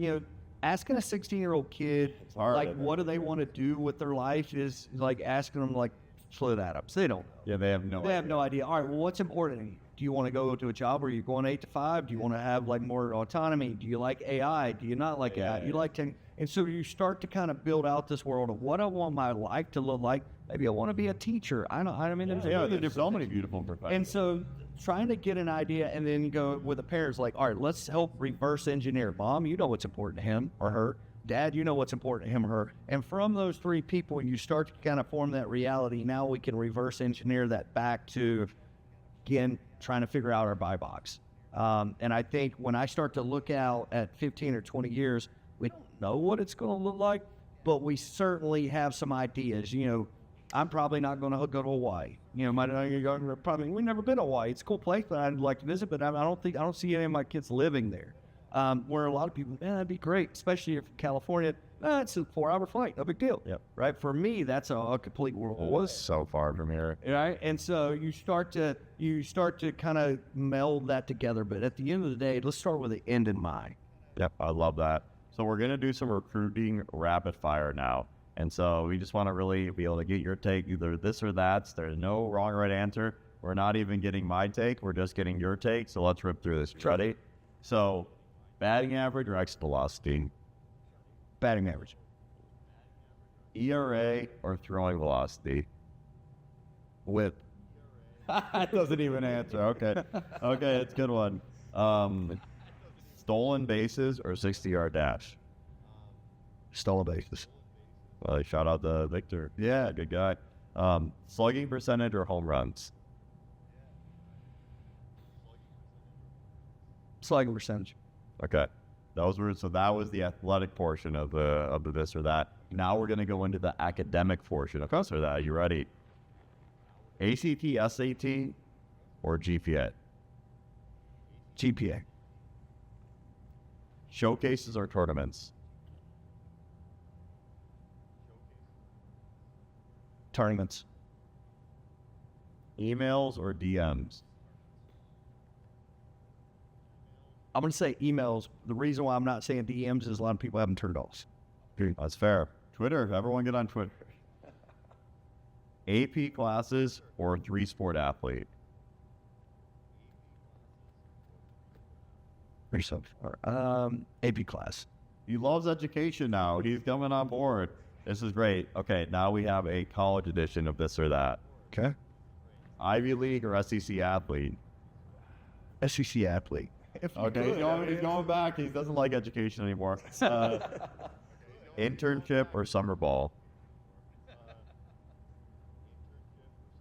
asking a 16-year-old kid, like, what do they want to do with their life is like asking them, like, split atoms. They don't know. Yeah, they have no idea. All right, well, what's important to you? Do you want to go to a job where you're going 8 to 5? Do you want to have, like, more autonomy? Do you like AI? Do you not like AI? You like to... And so you start to kind of build out this world of what I want my life to look like. Maybe I want to be a teacher. There's so many beautiful professions. And so trying to get an idea and then go with the parents like, all right, let's help reverse engineer. Mom, you know what's important to him or her. Dad, you know what's important to him or her. And from those three people, you start to kind of form that reality. Now we can reverse engineer that back to, again, trying to figure out our buy box. And I think when I start to look out at 15 or 20 years, we don't know what it's going to look like, but we certainly have some ideas. I'm probably not going to go to Hawaii. We've never been to Hawaii. It's a cool place, but I'd like to visit, but I don't see any of my kids living there. Where a lot of people, man, that'd be great, especially if California, it's a 4-hour flight, no big deal. Yep. Right? For me, that's a complete world. It was so far from here. Right? And so you start to kind of meld that together. But at the end of the day, let's start with the end in mind. Yep, I love that. So we're going to do some recruiting rapid fire now. And so we just want to really be able to get your take, either this or that. There's no wrong or right answer. We're not even getting my take. We're just getting your take. So let's rip through this. Ready? So batting average or exit velocity? Batting average. ERA or throwing velocity? Whip. Doesn't even answer. Okay. Okay, it's a good one. Stolen bases or 60-yard dash? Stolen bases. Well, shout out to Victor. Yeah, good guy. Slugging percentage or home runs? Slugging percentage. Okay. That was the athletic portion of the this or that. Now we're going to go into the academic portion of this or that. You ready? ACT, SAT, or GPA? GPA. Showcases or tournaments? Tournaments. Emails or DMs? I'm going to say emails. The reason why I'm not saying DMs is a lot of people haven't turned off. That's fair. Twitter. Everyone get on Twitter. AP classes or 3-sport athlete? AP class. He loves education now. He's coming on board. This is great. Okay, now we have a college edition of this or that. Okay. Ivy League or SEC athlete? SEC athlete. Okay, he's going back. He doesn't like education anymore. Internship or summer ball?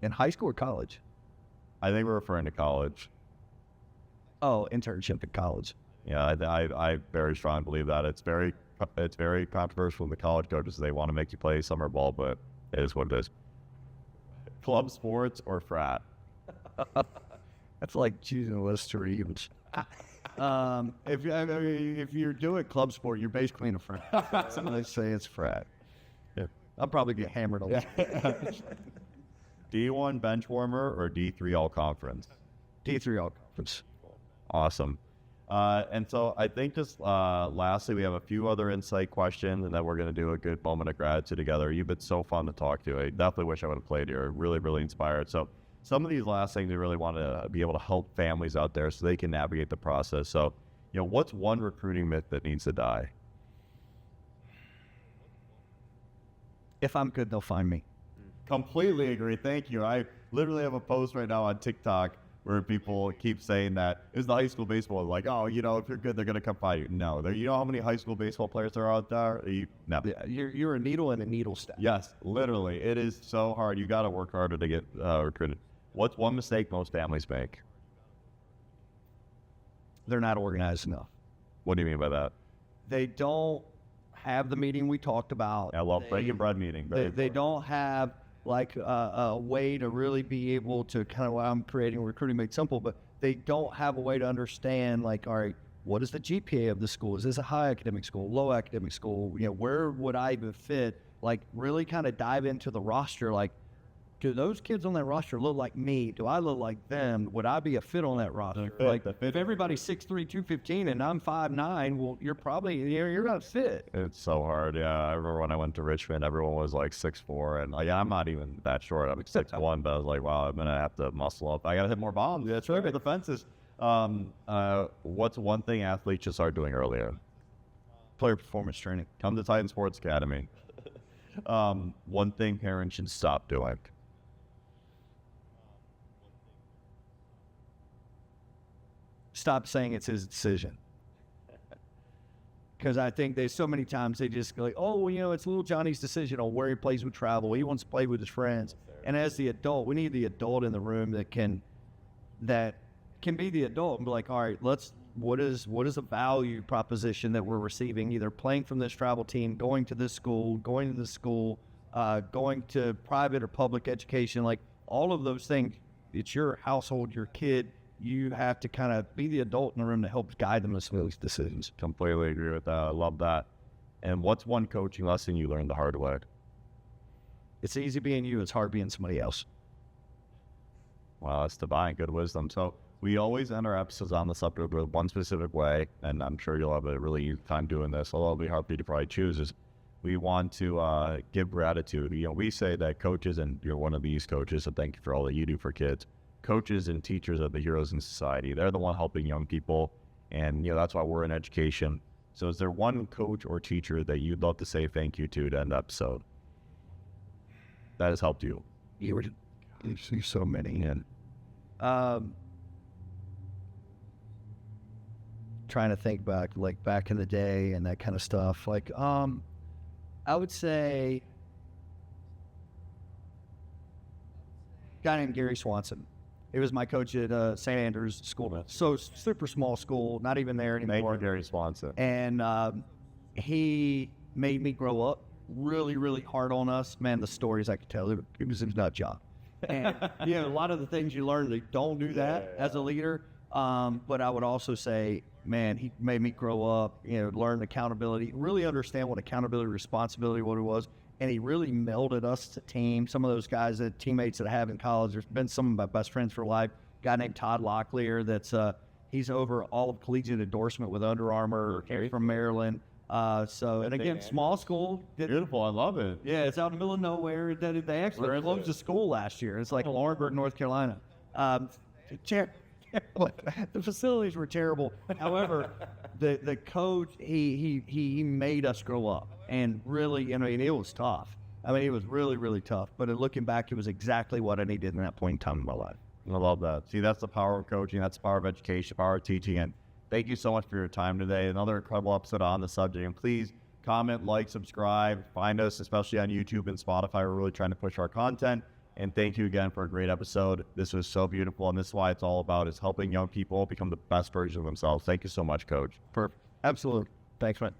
In high school or college? I think we're referring to college. Oh, internship in college. Yeah, I very strongly believe that. It's very controversial with the college coaches. They want to make you play summer ball, but it is what it is. Club sports or frat? That's like choosing a list to read. If you're doing club sport, you're basically in a frat. So they say it's frat. Yeah. I'll probably get hammered on that. D1 bench warmer or D3 all conference? D3 all conference. Awesome. And so I think just lastly, we have a few other insight questions, and then we're going to do a good moment of gratitude together. You've been so fun to talk to. I definitely wish I would have played here. Really, really inspired. So some of these last things we really want to be able to help families out there so they can navigate the process. So, what's one recruiting myth that needs to die? If I'm good, they'll find me. Completely agree. Thank you. I literally have a post right now on TikTok where people keep saying that it's the high school baseball. Like, oh, if you're good, they're going to come find you. No, you know how many high school baseball players there are out there? No. Yeah, you're a needle in a needle stack. Yes, literally. It is so hard. You got to work harder to get recruited. What's one mistake most families make? They're not organized enough. What do you mean by that? They don't have the meeting we talked about. I love breaking bread meeting. They don't have like a way to really be able to kind of what I'm creating recruiting made simple, but they don't have a way to understand like, all right, what is the GPA of the school? Is this a high academic school, low academic school? Where would I even fit? Like really kind of dive into the roster. Like, do those kids on that roster look like me? Do I look like them? Would I be a fit on that roster? Like, if everybody's 6'3", 215, and I'm 5'9", well, you're not fit. It's so hard. Yeah, I remember when I went to Richmond, everyone was like 6'4", and I'm not even that short. I'm 6'1", but I was like, wow, I'm gonna have to muscle up. I gotta hit more bombs. That's right. The fences. What's one thing athletes should start doing earlier? Player performance training. Come to Titan Sports Academy. One thing parents should stop doing. Stop saying it's his decision. Because I think there's so many times they just go like, oh, well, it's little Johnny's decision on where he plays with travel. He wants to play with his friends. And as the adult, we need the adult in the room that can be the adult and be like, all right, what is a value proposition that we're receiving, either playing from this travel team, going to this school, going to private or public education, like all of those things. It's your household, your kid. You have to kind of be the adult in the room to help guide them to some of these decisions. Completely agree with that. I love that. And what's one coaching lesson you learned the hard way? It's easy being you. It's hard being somebody else. Wow, that's divine good wisdom. So we always end our episodes on the subject with one specific way, and I'm sure you'll have a really easy time doing this, although it'll be hard for you to probably choose, is we want to give gratitude. We say that coaches, and you're one of these coaches, so thank you for all that you do for kids. Coaches and teachers are the heroes in society. They're the one helping young people, and that's why we're in education. So is there one coach or teacher that you'd love to say thank you to end the episode that has helped you? You see so many. And trying to think back in the day and that kind of stuff. I would say a guy named Gary Swanson. He was my coach at St. Andrews School. So super small school, not even there anymore. Thank you, Gary Swanson. And he made me grow up really, really hard on us. Man, the stories I could tell, it was his nut job. And a lot of the things you learn, they don't do that as a leader. But I would also say, man, he made me grow up, learn accountability, really understand what accountability, responsibility, what it was. And he really melded us to team. Some of those guys, teammates that I have in college, there's been some of my best friends for life. A guy named Todd Locklear, he's over all of collegiate endorsement with Under Armour, from Maryland. And again, small school. Beautiful, I love it. Yeah, it's out in the middle of nowhere. They actually closed the school last year. It's like Laurinburg, North Carolina. The facilities were terrible. However, the coach, he made us grow up. And really, it was tough. It was really, really tough. But looking back, it was exactly what I needed in that point in time in my life. I love that. See, that's the power of coaching. That's the power of education, power of teaching. And thank you so much for your time today. Another incredible episode on the subject. And please comment, like, subscribe, find us, especially on YouTube and Spotify. We're really trying to push our content. And thank you again for a great episode. This was so beautiful. And this is why it's all about, is helping young people become the best version of themselves. Thank you so much, Coach. Perfect. Absolutely. Thanks, man.